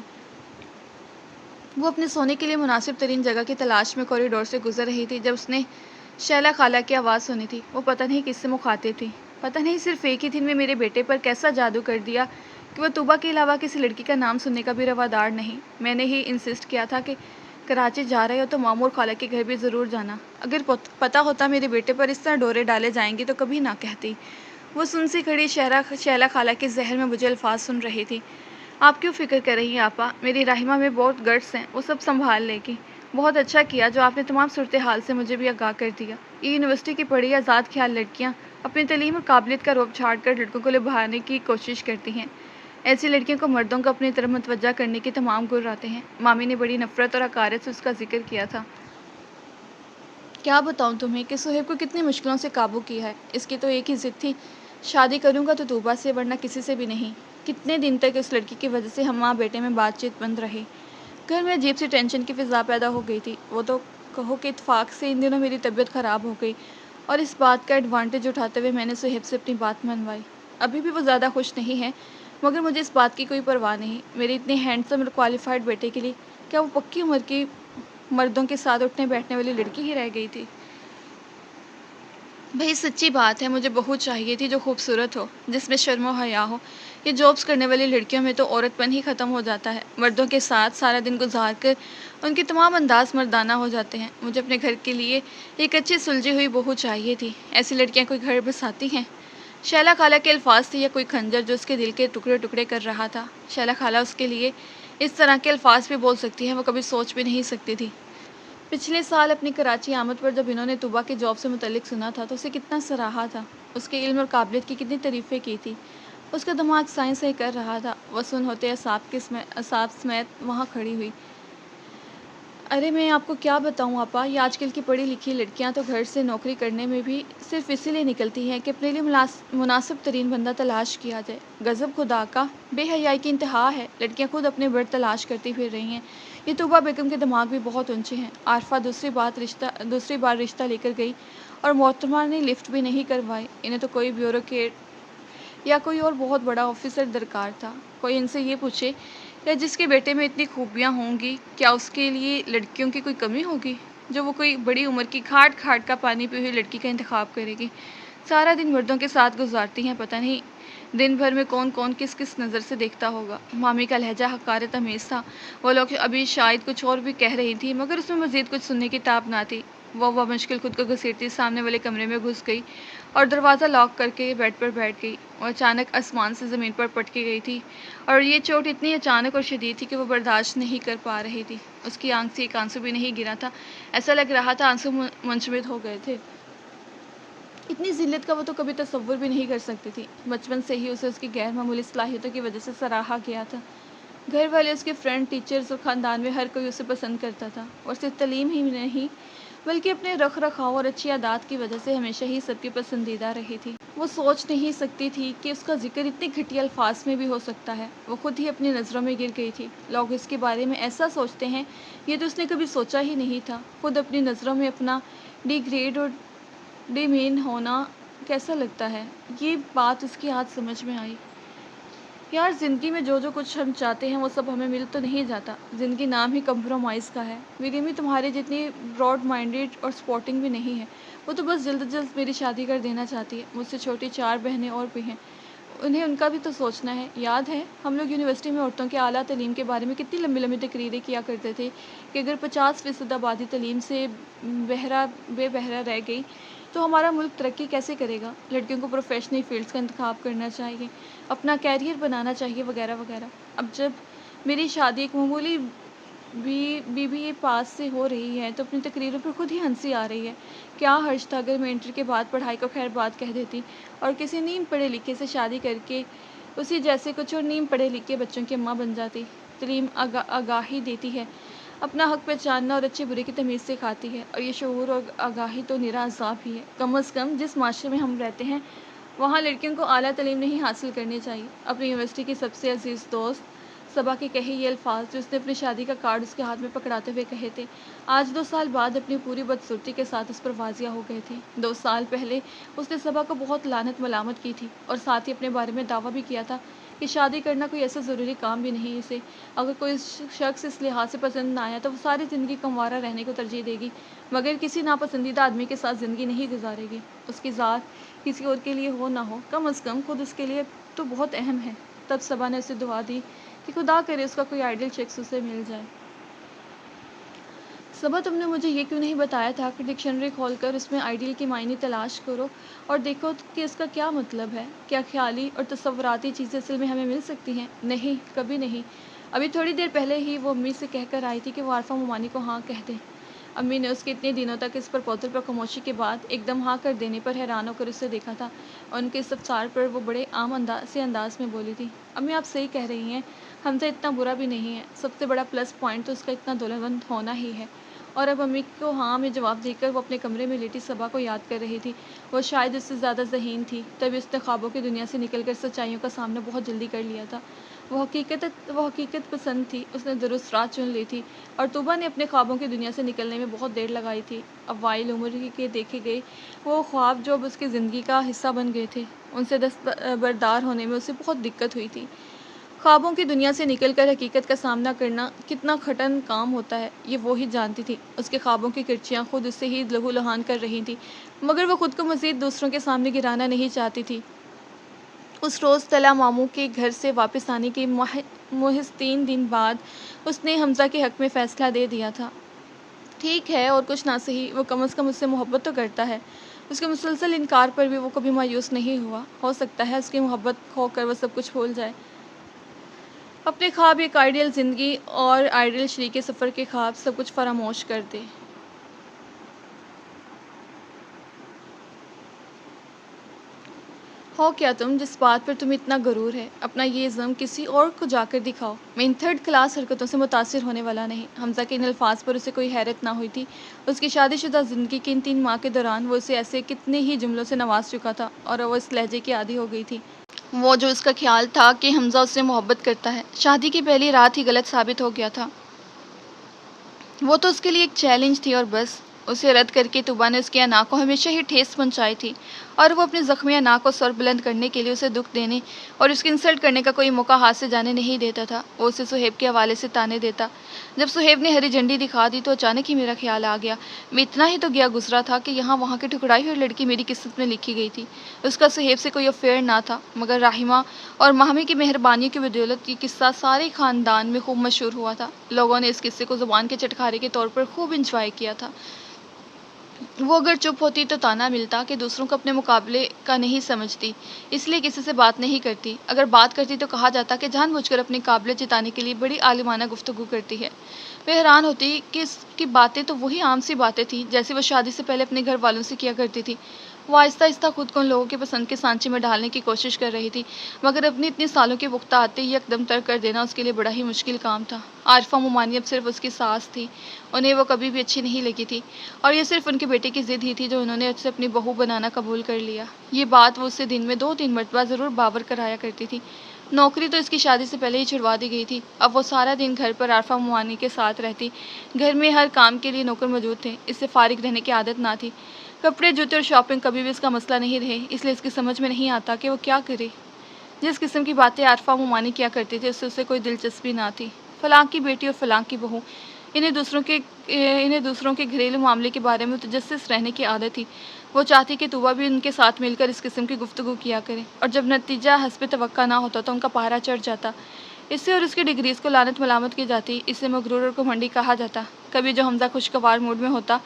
Speaker 1: وہ اپنے سونے کے لیے مناسب ترین جگہ کی تلاش میں کوریڈور سے گزر رہی تھی جب اس نے شیلا خالہ کی آواز سنی تھی۔ وہ پتہ نہیں کس سے مخاطب تھی۔ پتہ نہیں صرف ایک ہی دن میں میرے بیٹے پر کیسا جادو کر دیا کہ وہ طوبہ کے علاوہ کسی لڑکی کا نام سننے کا بھی روادار نہیں۔ میں نے ہی انسسٹ کیا تھا کہ کراچی جا رہے ہو تو ماموں اور خالہ کے گھر بھی ضرور جانا۔ اگر پتہ ہوتا میرے بیٹے پر اس طرح ڈورے ڈالے جائیں گے تو کبھی نہ کہتی۔ وہ سن سی کھڑی شیلا خالہ کے ذہن میں مجھے الفاظ سن رہی تھی۔ آپ کیوں فکر کر رہی ہیں آپا؟ میری راحمہ میں بہت گٹس ہیں، وہ سب سنبھال لے گی۔ بہت اچھا کیا جو آپ نے تمام صورتحال سے مجھے بھی آگاہ کر دیا۔ یہ یونیورسٹی کی پڑھی آزاد خیال لڑکیاں اپنی تعلیم اور قابلیت کا رعب جھاڑ کر لڑکوں کو لبھانے کی کوشش کرتی ہیں۔ ایسی لڑکیوں کو مردوں کو اپنی طرف متوجہ کرنے کے تمام گر آتے ہیں۔ مامی نے بڑی نفرت اور حقارت سے اس کا ذکر کیا تھا۔ کیا بتاؤں تمہیں کہ سہیب کو کتنی مشکلوں سے قابو کیا ہے۔ اس کی تو ایک ہی ضد تھی، شادی کروں گا تو طوبہ سے، ورنہ کسی سے بھی نہیں۔ کتنے دن تک اس لڑکی کی وجہ سے ہم ماں بیٹے میں بات چیت بند رہی۔ گھر میں عجیب سی ٹینشن کی فضا پیدا ہو گئی تھی۔ وہ تو کہو کہ اتفاق سے ان دنوں میری طبیعت خراب ہو گئی اور اس بات کا ایڈوانٹیج اٹھاتے ہوئے میں نے سہیب سے اپنی بات منوائی۔ ابھی بھی وہ زیادہ خوش نہیں ہے، مگر مجھے اس بات کی کوئی پرواہ نہیں۔ میرے اتنے ہینڈسم اور کوالیفائڈ بیٹے کے لیے کیا وہ پکی عمر کی مردوں کے ساتھ اٹھنے بیٹھنے والی لڑکی ہی رہ گئی تھی؟ بھئی سچی بات ہے، مجھے بہو چاہیے تھی جو خوبصورت ہو، جس میں شرم و حیا ہو۔ یہ جابس کرنے والی لڑکیوں میں تو عورت پن ہی ختم ہو جاتا ہے۔ مردوں کے ساتھ سارا دن گزار کر ان کے تمام انداز مردانہ ہو جاتے ہیں۔ مجھے اپنے گھر کے لیے ایک اچھی سلجھی ہوئی بہو چاہیے تھی۔ ایسی لڑکیاں کوئی گھر بساتی ہیں؟ شیلا خالہ کے الفاظ تھے یا کوئی خنجر جو اس کے دل کے ٹکڑے ٹکڑے کر رہا تھا؟ شیلا خالہ اس کے لیے اس طرح کے الفاظ بھی بول سکتی ہیں، وہ کبھی سوچ بھی نہیں سکتی تھی۔ پچھلے سال اپنی کراچی آمد پر جب انہوں نے طوبہ کے جاب سے متعلق سنا تھا تو اسے کتنا سراہا تھا، اس کے علم اور قابلیت کی کتنی تعریفیں کی تھی۔ اس کا دماغ سائنس ہی کر رہا تھا۔ وہ سن ہوتے اعصاب سمیت وہاں کھڑی ہوئی۔ ارے میں آپ کو کیا بتاؤں آپا، یہ آج کل کی پڑھی لکھی لڑکیاں تو گھر سے نوکری کرنے میں بھی صرف اسی لیے نکلتی ہیں کہ اپنے لیے مناسب ترین بندہ تلاش کیا جائے۔ غضب خدا کا، بے حیائی کی انتہا ہے۔ لڑکیاں خود اپنے برد تلاش کرتی پھر رہی ہیں۔ یہ طوبہ بیگم کے دماغ بھی بہت اونچے ہیں۔ عارفہ دوسری بار رشتہ لے کر گئی اور محترمہ نے لفٹ بھی نہیں کروائی۔ انہیں تو کوئی بیوروکریٹ یا کوئی اور بہت بڑا آفیسر درکار تھا۔ کوئی ان سے یہ پوچھے کہ جس کے بیٹے میں اتنی خوبیاں ہوں گی، کیا اس کے لیے لڑکیوں کی کوئی کمی ہوگی جو وہ کوئی بڑی عمر کی کھاٹ کھاٹ کا پانی پی ہوئی لڑکی کا انتخاب کرے گی؟ سارا دن مردوں کے ساتھ گزارتی ہیں، پتہ نہیں دن بھر میں کون کون کس کس نظر سے دیکھتا ہوگا۔ مامی کا لہجہ حقارت آمیز تھا۔ وہ لوگ ابھی شاید کچھ اور بھی کہہ رہی تھی مگر اس میں مزید کچھ سننے کی تاب نہ تھی۔ وہ مشکل خود کو گھسیٹتی سامنے والے کمرے میں گھس گئی اور دروازہ لاک کر کے بیڈ پر بیٹھ گئی۔ وہ اچانک آسمان سے زمین پر پٹکی گئی تھی اور یہ چوٹ اتنی اچانک اور شدید تھی کہ وہ برداشت نہیں کر پا رہی تھی۔ اس کی آنکھ سے ایک آنسو بھی نہیں گرا تھا، ایسا لگ رہا تھا آنسو منجمد ہو گئے تھے۔ اتنی ذلت کا وہ تو کبھی تصور بھی نہیں کر سکتی تھی۔ بچپن سے ہی اسے اس کی غیر معمولی صلاحیتوں کی وجہ سے سراہا گیا تھا۔ گھر والے، اس کے فرینڈ، ٹیچرز اور خاندان میں ہر کوئی اسے پسند کرتا تھا اور صرف تعلیم ہی نہیں بلکہ اپنے رکھ رکھاؤ اور اچھی عادات کی وجہ سے ہمیشہ ہی سب کی پسندیدہ رہی تھی۔ وہ سوچ نہیں سکتی تھی کہ اس کا ذکر اتنے گھٹیا الفاظ میں بھی ہو سکتا ہے۔ وہ خود ہی اپنی نظروں میں گر گئی تھی۔ لوگ اس کے بارے میں ایسا سوچتے ہیں، یہ تو اس نے کبھی سوچا ہی نہیں تھا۔ خود اپنی نظروں میں اپنا ڈی گریڈ اور ڈی مین ہونا کیسا لگتا ہے، یہ بات اس کی آج سمجھ میں آئی۔ یار، زندگی میں جو کچھ ہم چاہتے ہیں وہ سب ہمیں مل تو نہیں جاتا۔ زندگی نام ہی کمپرومائز کا ہے۔ میری امی تمہارے جتنی براڈ مائنڈیڈ اور سپورٹنگ بھی نہیں ہے۔ وہ تو بس جلد میری شادی کر دینا چاہتی ہے۔ مجھ سے چھوٹی 4 بہنیں اور بھی ہیں، انہیں ان کا بھی تو سوچنا ہے۔ یاد ہے ہم لوگ یونیورسٹی میں عورتوں کے اعلیٰ تعلیم کے بارے میں کتنی لمبی لمبی تقریریں کیا کرتے تھے کہ اگر 50% آبادی تعلیم سے بے بہرہ رہ گئی تو ہمارا ملک ترقی کیسے کرے گا؟ لڑکیوں کو پروفیشنل فیلڈز کا انتخاب کرنا چاہیے، اپنا کیریئر بنانا چاہیے، وغیرہ وغیرہ۔ اب جب میری شادی ایک معمولی BBA پاس سے ہو رہی ہے تو اپنی تقریروں پر خود ہی ہنسی آ رہی ہے۔ کیا حرج تھا اگر میں انٹر کے بعد پڑھائی کو خیر بات کہہ دیتی اور کسی نیم پڑھے لکھے سے شادی کر کے اسی جیسے کچھ اور نیم پڑھے لکھے بچوں کی اماں بن جاتی۔ تعلیم آگاہی دیتی ہے، اپنا حق پہچاننا اور اچھے برے کی تمیز سکھاتی ہے، اور یہ شعور اور آگاہی تو نرا عذاب ہی ہے۔ کم از کم جس معاشرے میں ہم رہتے ہیں وہاں لڑکیوں کو اعلیٰ تعلیم نہیں حاصل کرنی چاہیے۔ اپنی یونیورسٹی کی سب سے عزیز دوست صبا کے کہے یہ الفاظ جو اس نے اپنی شادی کا کارڈ اس کے ہاتھ میں پکڑاتے ہوئے کہے تھے، آج 2 سال بعد اپنی پوری بدصورتی کے ساتھ اس پر واضح ہو گئے تھے۔ 2 سال پہلے اس نے صبا کو بہت لعنت ملامت کی تھی اور ساتھ ہی اپنے بارے میں دعویٰ بھی کیا تھا کہ شادی کرنا کوئی ایسا ضروری کام بھی نہیں اسے، اگر کوئی شخص اس لحاظ سے پسند نہ آیا تو وہ ساری زندگی کنوارا رہنے کو ترجیح دے گی مگر کسی ناپسندیدہ آدمی کے ساتھ زندگی نہیں گزارے گی، اس کی ذات کسی اور کے لیے ہو نہ ہو، کم از کم خود اس کے لیے تو بہت اہم ہے۔ تب صبا نے اسے دعا دی کہ خدا کرے اس کا کوئی آئیڈیل شخص اسے مل جائے۔ صبا، تم نے مجھے یہ کیوں نہیں بتایا تھا کہ ڈکشنری کھول کر اس میں آئیڈیل کی معنی تلاش کرو اور دیکھو کہ اس کا کیا مطلب ہے؟ کیا خیالی اور تصوراتی چیزیں اصل میں ہمیں مل سکتی ہیں؟ نہیں، کبھی نہیں۔ ابھی تھوڑی دیر پہلے ہی وہ امی سے کہہ کر آئی تھی کہ وہ عارفہ ممانی کو ہاں کہہ دیں۔ امی نے اس کے اتنے دنوں تک اس پرپوزل پر خاموشی کے بعد ایک دم ہاں کر دینے پر حیران ہو کر اسے دیکھا تھا، اور ان کے استفسار پر وہ بڑے عام انداز میں بولی تھی، امی آپ صحیح کہہ رہی ہیں، حمزہ اتنا برا بھی نہیں ہے، سب سے بڑا پلس پوائنٹ تو اس کا اتنا دولتمند ہونا ہی ہے۔ اور اب امی کو ہاں میں جواب دے کر وہ اپنے کمرے میں لیٹی صبا کو یاد کر رہی تھی۔ وہ شاید اس سے زیادہ ذہین تھی، تبھی اس نے خوابوں کی دنیا سے نکل کر سچائیوں کا سامنا بہت جلدی کر لیا تھا۔ وہ حقیقت پسند تھی، اس نے درست راہ چن لی تھی، اور طوبہ نے اپنے خوابوں کی دنیا سے نکلنے میں بہت دیر لگائی تھی۔ اوائل عمر کے دیکھے گئے وہ خواب جو اب اس کی زندگی کا حصہ بن گئے تھے، ان سے دستبردار ہونے میں اسے بہت دقت ہوئی تھی۔ خوابوں کی دنیا سے نکل کر حقیقت کا سامنا کرنا کتنا کٹھن کام ہوتا ہے، یہ وہ ہی جانتی تھی۔ اس کے خوابوں کی کرچیاں خود اس سے ہی لہو لہان کر رہی تھیں، مگر وہ خود کو مزید دوسروں کے سامنے گرانا نہیں چاہتی تھی۔ اس روز طلعہ ماموں کے گھر سے واپس آنے کے محض 3 دن بعد اس نے حمزہ کے حق میں فیصلہ دے دیا تھا۔ ٹھیک ہے، اور کچھ نہ سہی، وہ کم از کم اس سے محبت تو کرتا ہے۔ اس کے مسلسل انکار پر بھی وہ کبھی مایوس نہیں ہوا۔ ہو سکتا ہے اس کی محبت کھو کر وہ سب کچھ بھول جائے، اپنے خواب، ایک آئیڈیل زندگی اور آئیڈیل شریک سفر کے خواب، سب کچھ فراموش کر دے۔ ہو کیا تم جس بات پر تمہیں اتنا غرور ہے؟ اپنا یہ عزم کسی اور کو جا کر دکھاؤ۔ میں ان تھرڈ کلاس حرکتوں سے متاثر ہونے والا نہیں۔ حمزہ کے ان الفاظ پر اسے کوئی حیرت نہ ہوئی تھی۔ اس کی شادی شدہ زندگی کے ان 3 ماہ کے دوران وہ اسے ایسے کتنے ہی جملوں سے نواز چکا تھا اور وہ اس لہجے کی عادی ہو گئی تھی۔ وہ جو اس کا خیال تھا کہ حمزہ اس سے محبت کرتا ہے، شادی کی پہلی رات ہی غلط ثابت ہو گیا تھا۔ وہ تو اس کے لیے ایک چیلنج تھی اور بس۔ اسے رد کر کے طوبا نے اس کی انا کو ہمیشہ ہی ٹھیس پہنچائی تھی اور وہ اپنی زخمی انا کو سر بلند کرنے کے لیے اسے دکھ دینے اور اس کی انسلٹ کرنے کا کوئی موقع ہاتھ سے جانے نہیں دیتا تھا۔ وہ اسے سہیب کے حوالے سے تانے دیتا۔ جب سہیب نے ہری جھنڈی دکھا دی تو اچانک ہی میرا خیال آ گیا۔ میں اتنا ہی تو گیا گزرا تھا کہ یہاں وہاں کی ٹھکرائی ہوئی لڑکی میری قسمت میں لکھی گئی تھی۔ اس کا سہیب سے کوئی افیئر نہ تھا، مگر راہمہ اور ماہمی کی مہربانیوں کی بدولت یہ قصہ سارے خاندان میں خوب مشہور ہوا تھا۔ لوگوں نے اس قصے کو زبان کے چٹکارے کے طور پر خوب انجوائے کیا تھا۔ وہ اگر چپ ہوتی تو طعنہ ملتا کہ دوسروں کو اپنے مقابلے کا نہیں سمجھتی، اس لیے کسی سے بات نہیں کرتی۔ اگر بات کرتی تو کہا جاتا کہ جان بوجھ کر اپنی قابلیت جتانے کے لیے بڑی عالمانہ گفتگو کرتی ہے۔ وہ حیران ہوتی کہ اس کی باتیں تو وہی عام سی باتیں تھیں جیسے وہ شادی سے پہلے اپنے گھر والوں سے کیا کرتی تھی۔ وہ آہستہ آہستہ خود کو ان لوگوں کے پسند کے سانچے میں ڈھالنے کی کوشش کر رہی تھی، مگر اپنی اتنے سالوں کے پختہ آتے ہی یکدم ترک کر دینا اس کے لیے بڑا ہی مشکل کام تھا۔ عارفہ مومانی اب صرف اس کی ساس تھی، انہیں وہ کبھی بھی اچھی نہیں لگی تھی اور یہ صرف ان کے بیٹے کی ضد ہی تھی جو انہوں نے اسے اپنی بہو بنانا قبول کر لیا۔ یہ بات وہ اسے دن میں 2-3 مرتبہ ضرور باور کرایا کرتی تھی۔ نوکری تو اس کی شادی سے پہلے ہی چھڑوا دی گئی تھی۔ اب وہ سارا دن گھر پر عارفہ مومانی کے ساتھ رہتی۔ گھر میں ہر کام کے لیے نوکر موجود تھے، اس سے فارغ رہنے کی عادت نہ تھی۔ کپڑے، جوتے اور شاپنگ کبھی بھی اس کا مسئلہ نہیں رہے، اس لیے اس کی سمجھ میں نہیں آتا کہ وہ کیا کرے۔ جس قسم کی باتیں عارفہ مومانی کیا کرتی تھی اس سے اسے کوئی دلچسپی نہ تھی۔ فلاں کی بیٹی اور فلاں کی بہو، انہیں دوسروں کے گھریلو معاملے کے بارے میں متجسس رہنے کی عادت تھی۔ وہ چاہتی کہ طوبا بھی ان کے ساتھ مل کر اس قسم کی گفتگو کیا کرے، اور جب نتیجہ حسب توقع نہ ہوتا تو ان کا پارا چڑھ جاتا۔ اسے اور اس کی ڈگریز کو لعنت ملامت کی جاتی، اسے مغرور اور گھمنڈی کہا جاتا۔ کبھی جو حمزہ خوشگوار موڈ میں ہوتا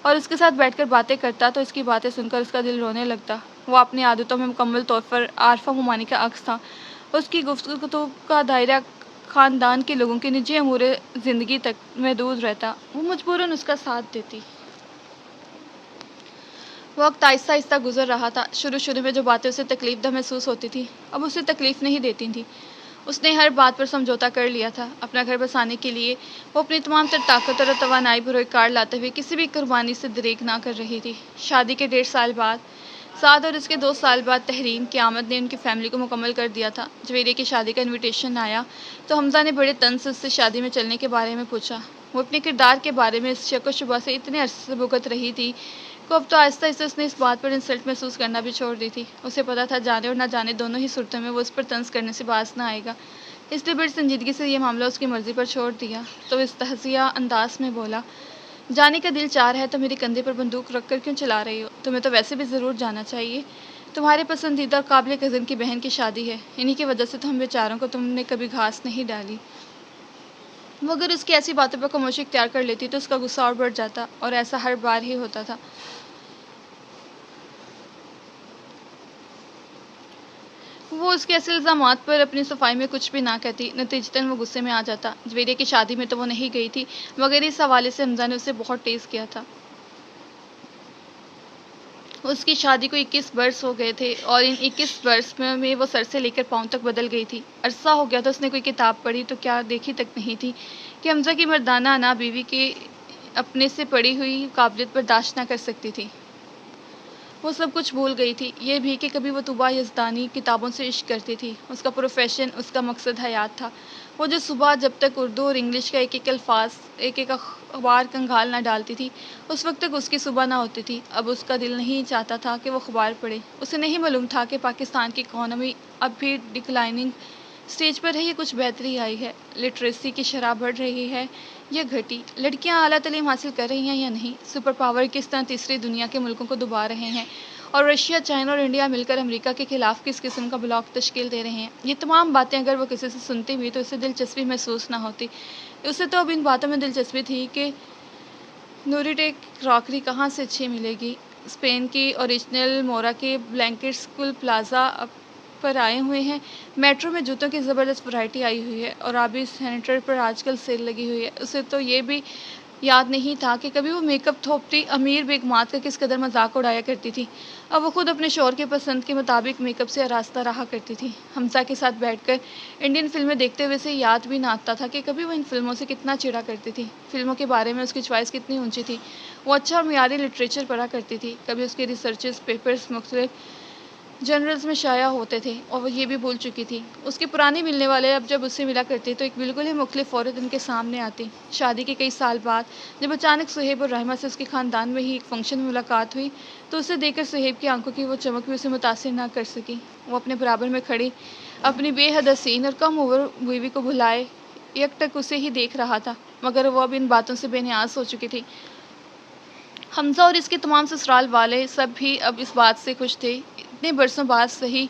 Speaker 1: اور اس کے ساتھ بیٹھ کر باتیں کرتا تو اس کی باتیں سن کر اس کا دل رونے لگتا۔ وہ اپنی عادتوں میں مکمل طور پر عارفہ مومانی کا عکس تھا۔ اس کی گفتگو کا دائرہ خاندان کے لوگوں کے نجی امور زندگی تک محدود رہتا۔ وہ مجبوراً اس کا ساتھ دیتی۔ وقت آہستہ آہستہ گزر رہا تھا۔ شروع میں جو باتیں اسے تکلیف دہ محسوس ہوتی تھی اب اسے تکلیف نہیں دیتی تھیں۔ اس نے ہر بات پر سمجھوتا کر لیا تھا۔ اپنا گھر بسانے کے لیے وہ اپنی تمام تر طاقت اور توانائی بروئے کار لاتے ہوئے کسی بھی قربانی سے دریغ نہ کر رہی تھی۔ شادی کے 1.5 سال بعد سعد اور اس کے 2 سال بعد تحریم کی آمد نے ان کی فیملی کو مکمل کر دیا تھا۔ جویریہ کی شادی کا انویٹیشن آیا تو حمزہ نے بڑے طنز سے اس سے شادی میں چلنے کے بارے میں پوچھا۔ وہ اپنے کردار کے بارے میں اس شک و شبہ سے اتنے عرصے سے بھگت رہی تھی کہ اب تو آہستہ آہستہ اس نے اس بات پر انسلٹ محسوس کرنا بھی چھوڑ دی تھی۔ اسے پتہ تھا جانے اور نہ جانے دونوں ہی صورتوں میں وہ اس پر طنز کرنے سے باز نہ آئے گا، اس لیے بڑی سنجیدگی سے یہ معاملہ اس کی مرضی پر چھوڑ دیا۔ تو اس تہزیہ انداز میں بولا، جانے کا دل چاہ رہا ہے تو میرے کندھے پر بندوق رکھ کر کیوں چلا رہی ہو؟ تمہیں تو ویسے بھی ضرور جانا چاہیے، تمہارے پسندیدہ اور قابل کزن کی بہن کی شادی ہے، انہی کی وجہ سے تو ہم بیچاروں کو تم نے کبھی گھاس نہیں ڈالی۔ وہ اگر اس کی ایسی باتوں پر خاموشی اختیار کر لیتی تو اس کا غصہ اور بڑھ جاتا، اور ایسا ہر بار ہی ہوتا تھا۔ وہ اس کے ایسے الزامات پر اپنی صفائی میں کچھ بھی نہ کہتی، نتیجتاً وہ غصے میں آ جاتا۔ جویریہ کی شادی میں تو وہ نہیں گئی تھی، مگر اس حوالے سے حمزہ نے اسے بہت ٹیز کیا تھا۔ اس کی شادی کو 21 برس ہو گئے تھے اور ان 21 برس میں وہ سر سے لے کر پاؤں تک بدل گئی تھی۔ عرصہ ہو گیا تھا اس نے کوئی کتاب پڑھی تو کیا دیکھی تک نہیں تھی کہ حمزہ کی مردانہ انا بیوی کے اپنے سے پڑی ہوئی قابلیت برداشت نہ کر سکتی تھی۔ وہ سب کچھ بھول گئی تھی، یہ بھی کہ کبھی وہ طوبا یزدانی کتابوں سے عشق کرتی تھی۔ اس کا پروفیشن، اس کا مقصد حیات تھا۔ وہ جو صبح جب تک اردو اور انگلش کا ایک ایک اخبار کنگھال نہ ڈالتی تھی، اس وقت تک اس کی صبح نہ ہوتی تھی۔ اب اس کا دل نہیں چاہتا تھا کہ وہ اخبار پڑھے۔ اسے نہیں معلوم تھا کہ پاکستان کی اکانومی اب بھی ڈکلائننگ سٹیج پر ہے یا کچھ بہتری آئی ہے، لٹریسی کی شرح بڑھ رہی ہے یا گھٹی، لڑکیاں اعلیٰ تعلیم حاصل کر رہی ہیں یا نہیں، سپر پاور کس طرح تیسری دنیا کے ملکوں کو دبا رہے ہیں، اور رشیا، چائنا اور انڈیا مل کر امریکہ کے خلاف کس قسم کا بلاک تشکیل دے رہے ہیں۔ یہ تمام باتیں اگر وہ کسی سے سنتی بھی تو اسے دلچسپی محسوس نہ ہوتی۔ اسے تو اب ان باتوں میں دلچسپی تھی کہ نوریٹیک کراکری کہاں سے اچھی ملے گی۔ اسپین کی اوریجنل مورا کے بلینکٹس کل پلازا پر آئے ہوئے ہیں، میٹرو میں جوتوں کی زبردست ورائٹی آئی ہوئی ہے اور آبی سینیٹر پر آج کل سیل لگی ہوئی ہے۔ اسے تو یہ بھی یاد نہیں تھا کہ کبھی وہ میک اپ تھوپتی امیر بیگمات کا کس قدر مذاق اڑایا کرتی تھی۔ اب وہ خود اپنے شوہر کے پسند کے مطابق میک اپ سے آراستہ رہا کرتی تھی۔ حمزہ کے ساتھ بیٹھ کر انڈین فلمیں دیکھتے ہوئے سے یاد بھی نہ آتا تھا کہ کبھی وہ ان فلموں سے کتنا چڑا کرتی تھی۔ فلموں کے بارے میں اس کی چوائس کتنی اونچی تھی۔ وہ اچھا اور معیاری لٹریچر پڑھا کرتی تھی۔ کبھی اس کے ریسرچز پیپرز مختلف جرنلز میں شائع ہوتے تھے اور وہ یہ بھی بھول چکی تھی۔ اس کے پرانی ملنے والے اب جب اس سے ملا کرتے تو ایک بالکل ہی مختلف عورت ان کے سامنے آتی۔ شادی کے کئی سال بعد جب اچانک سہیب اور رحمہ سے اس کے خاندان میں ہی ایک فنکشن میں ملاقات ہوئی تو اسے دیکھ کر سہیب کی آنکھوں کی وہ چمک بھی اسے متاثر نہ کر سکی۔ وہ اپنے برابر میں کھڑی اپنی بے حد حسین اور کم عمر بیوی کو بھلائے یک ٹک اسے ہی دیکھ رہا تھا، مگر وہ اب ان باتوں سے بے نیاز ہو چکی تھی۔ حمزہ اور اس کے تمام سسرال والے سب بھی اب اس بات سے خوش تھے۔ اتنے برسوں بعد صحیح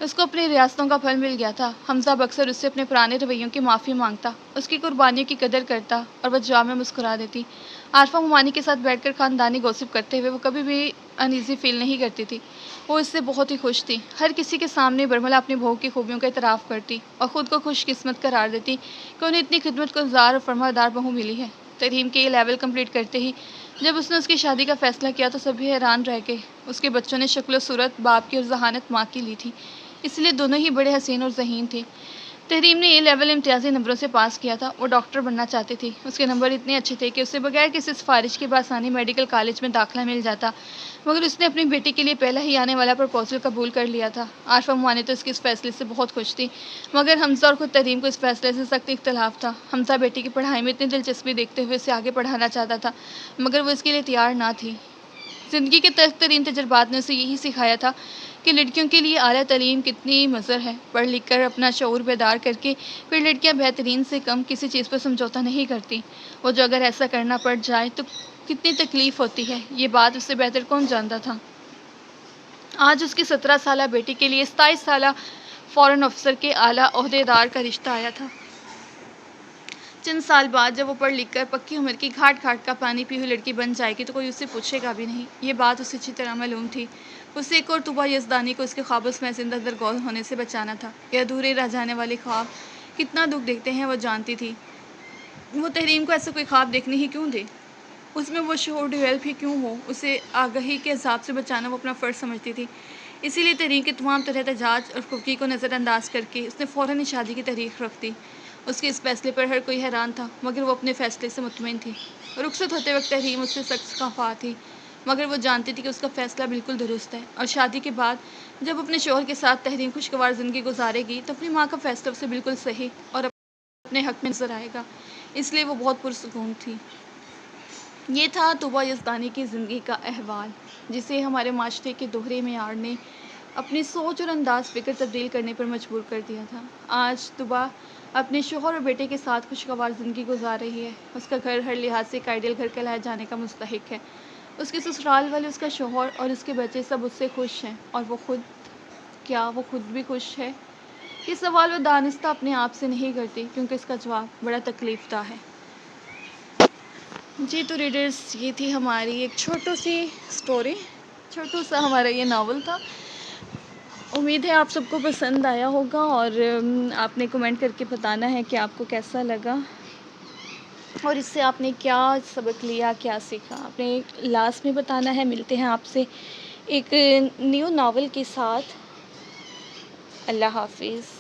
Speaker 1: اس کو اپنی ریاستوں کا پھل مل گیا تھا۔ حمزہ اب اکثر اس سے اپنے پرانے رویوں کی معافی مانگتا، اس کی قربانیوں کی قدر کرتا اور وہ جواب میں مسکرا دیتی۔ عارفہ ممانی کے ساتھ بیٹھ کر خاندانی گوسپ کرتے ہوئے وہ کبھی بھی انیزی فیل نہیں کرتی تھی۔ وہ اس سے بہت ہی خوش تھی۔ ہر کسی کے سامنے برملا اپنی بہو کی خوبیوں کا اعتراف کرتی اور خود کو خوش قسمت قرار دیتی کہ انہیں اتنی خدمت گزار اور فرمانبردار بہو ملی ہے۔ ترہیم کے یہ لیول کمپلیٹ کرتے ہی جب اس نے اس کی شادی کا فیصلہ کیا تو سبھی حیران رہ گئے۔ اس کے بچوں نے شکل و صورت باپ کی اور ذہانت ماں کی لی تھی، اس لیے دونوں ہی بڑے حسین اور ذہین تھے۔ تحریم نے یہ لیول امتیازی نمبروں سے پاس کیا تھا۔ وہ ڈاکٹر بننا چاہتی تھی۔ اس کے نمبر اتنے اچھے تھے کہ اسے بغیر کسی سفارش کے بآسانی میڈیکل کالج میں داخلہ مل جاتا، مگر اس نے اپنی بیٹی کے لیے پہلا ہی آنے والا پرپوزل قبول کر لیا تھا۔ عارفہ ممانی تو اس کے اس فیصلے سے بہت خوش تھی، مگر حمزہ اور خود تحریم کو اس فیصلے سے سخت اختلاف تھا۔ حمزہ بیٹی کی پڑھائی میں اتنی دلچسپی دیکھتے ہوئے اسے آگے پڑھانا چاہتا تھا، مگر وہ اس کے لیے تیار نہ تھی۔ زندگی کے تلخ ترین تجربات نے اسے یہی سکھایا تھا کہ لڑکیوں کے لیے اعلیٰ تعلیم کتنی مضر ہے۔ پڑھ لکھ کر اپنا شعور بیدار کر کے پھر لڑکیاں بہترین سے کم کسی چیز پر سمجھوتا نہیں کرتی۔ وہ جو اگر ایسا کرنا پڑ جائے تو کتنی تکلیف ہوتی ہے، یہ بات اس سے بہتر کون جانتا تھا۔ آج اس کی 17 سالہ بیٹی کے لیے 27 سالہ فارن آفیسر کے اعلیٰ عہدے دار کا رشتہ آیا تھا۔ چند سال بعد جب وہ پڑھ لکھ کر پکی عمر کی گھاٹ گھاٹ کا پانی پی ہوئی لڑکی بن جائے گی تو کوئی اسے پوچھے گا بھی نہیں، یہ بات اسے اچھی طرح معلوم تھی۔ اسے ایک اور طوبیٰ یزدانی کو اس کے خوابوں میں زندہ درگور ہونے سے بچانا تھا۔ یہ ادھورے رہ جانے والے خواب کتنا دکھ دیتے ہیں وہ جانتی تھی۔ وہ تحریم کو ایسا کوئی خواب دیکھنے ہی کیوں دے، اس میں وہ شعور ڈیولپ ہی کیوں ہو، اسے آگہی کے عذاب سے بچانا وہ اپنا فرض سمجھتی تھی۔ اسی لیے تحریم کے تمام طرح احتجاج اور خفگی کو نظر انداز کر کے اس نے فوراً ہی شادی کی تاریخ رکھ دی۔ اس کے اس فیصلے پر ہر کوئی حیران تھا، مگر وہ اپنے فیصلے سے مطمئن تھی۔ رخصت ہوتے وقت تحریم اس سے سخت خفا تھی، مگر وہ جانتی تھی کہ اس کا فیصلہ بالکل درست ہے، اور شادی کے بعد جب اپنے شوہر کے ساتھ تحریم خوشگوار زندگی گزارے گی تو اپنی ماں کا فیصلہ اسے بالکل صحیح اور اپنے حق میں نظر آئے گا، اس لیے وہ بہت پرسکون تھی۔ یہ تھا طوبیٰ یزدانی کی زندگی کا احوال، جسے ہمارے معاشرے کے دوہرے معیار نے اپنی سوچ اور انداز فکر تبدیل کرنے پر مجبور کر دیا تھا۔ آج طوبیٰ اپنے شوہر اور بیٹے کے ساتھ خوشگوار زندگی گزار رہی ہے۔ اس کا گھر ہر لحاظ سے ایک آئیڈیل گھر کہلائے جانے کا مستحق ہے۔ اس کے سسرال والے، اس کا شوہر اور اس کے بچے سب اس سے خوش ہیں، اور وہ خود، کیا وہ خود بھی خوش ہے؟ یہ سوال وہ دانستہ اپنے آپ سے نہیں کرتی، کیونکہ اس کا جواب بڑا تکلیف دہ ہے۔ جی تو ریڈرز، یہ تھی ہماری ایک چھوٹو سی سٹوری، چھوٹو سا ہمارا یہ ناول تھا۔ امید ہے آپ سب کو پسند آیا ہوگا، اور آپ نے کمنٹ کر کے بتانا ہے کہ آپ کو کیسا لگا اور اس سے آپ نے کیا سبق لیا، کیا سیکھا، آپ نے لاسٹ میں بتانا ہے۔ ملتے ہیں آپ سے ایک نیو ناول کے ساتھ۔ اللہ حافظ۔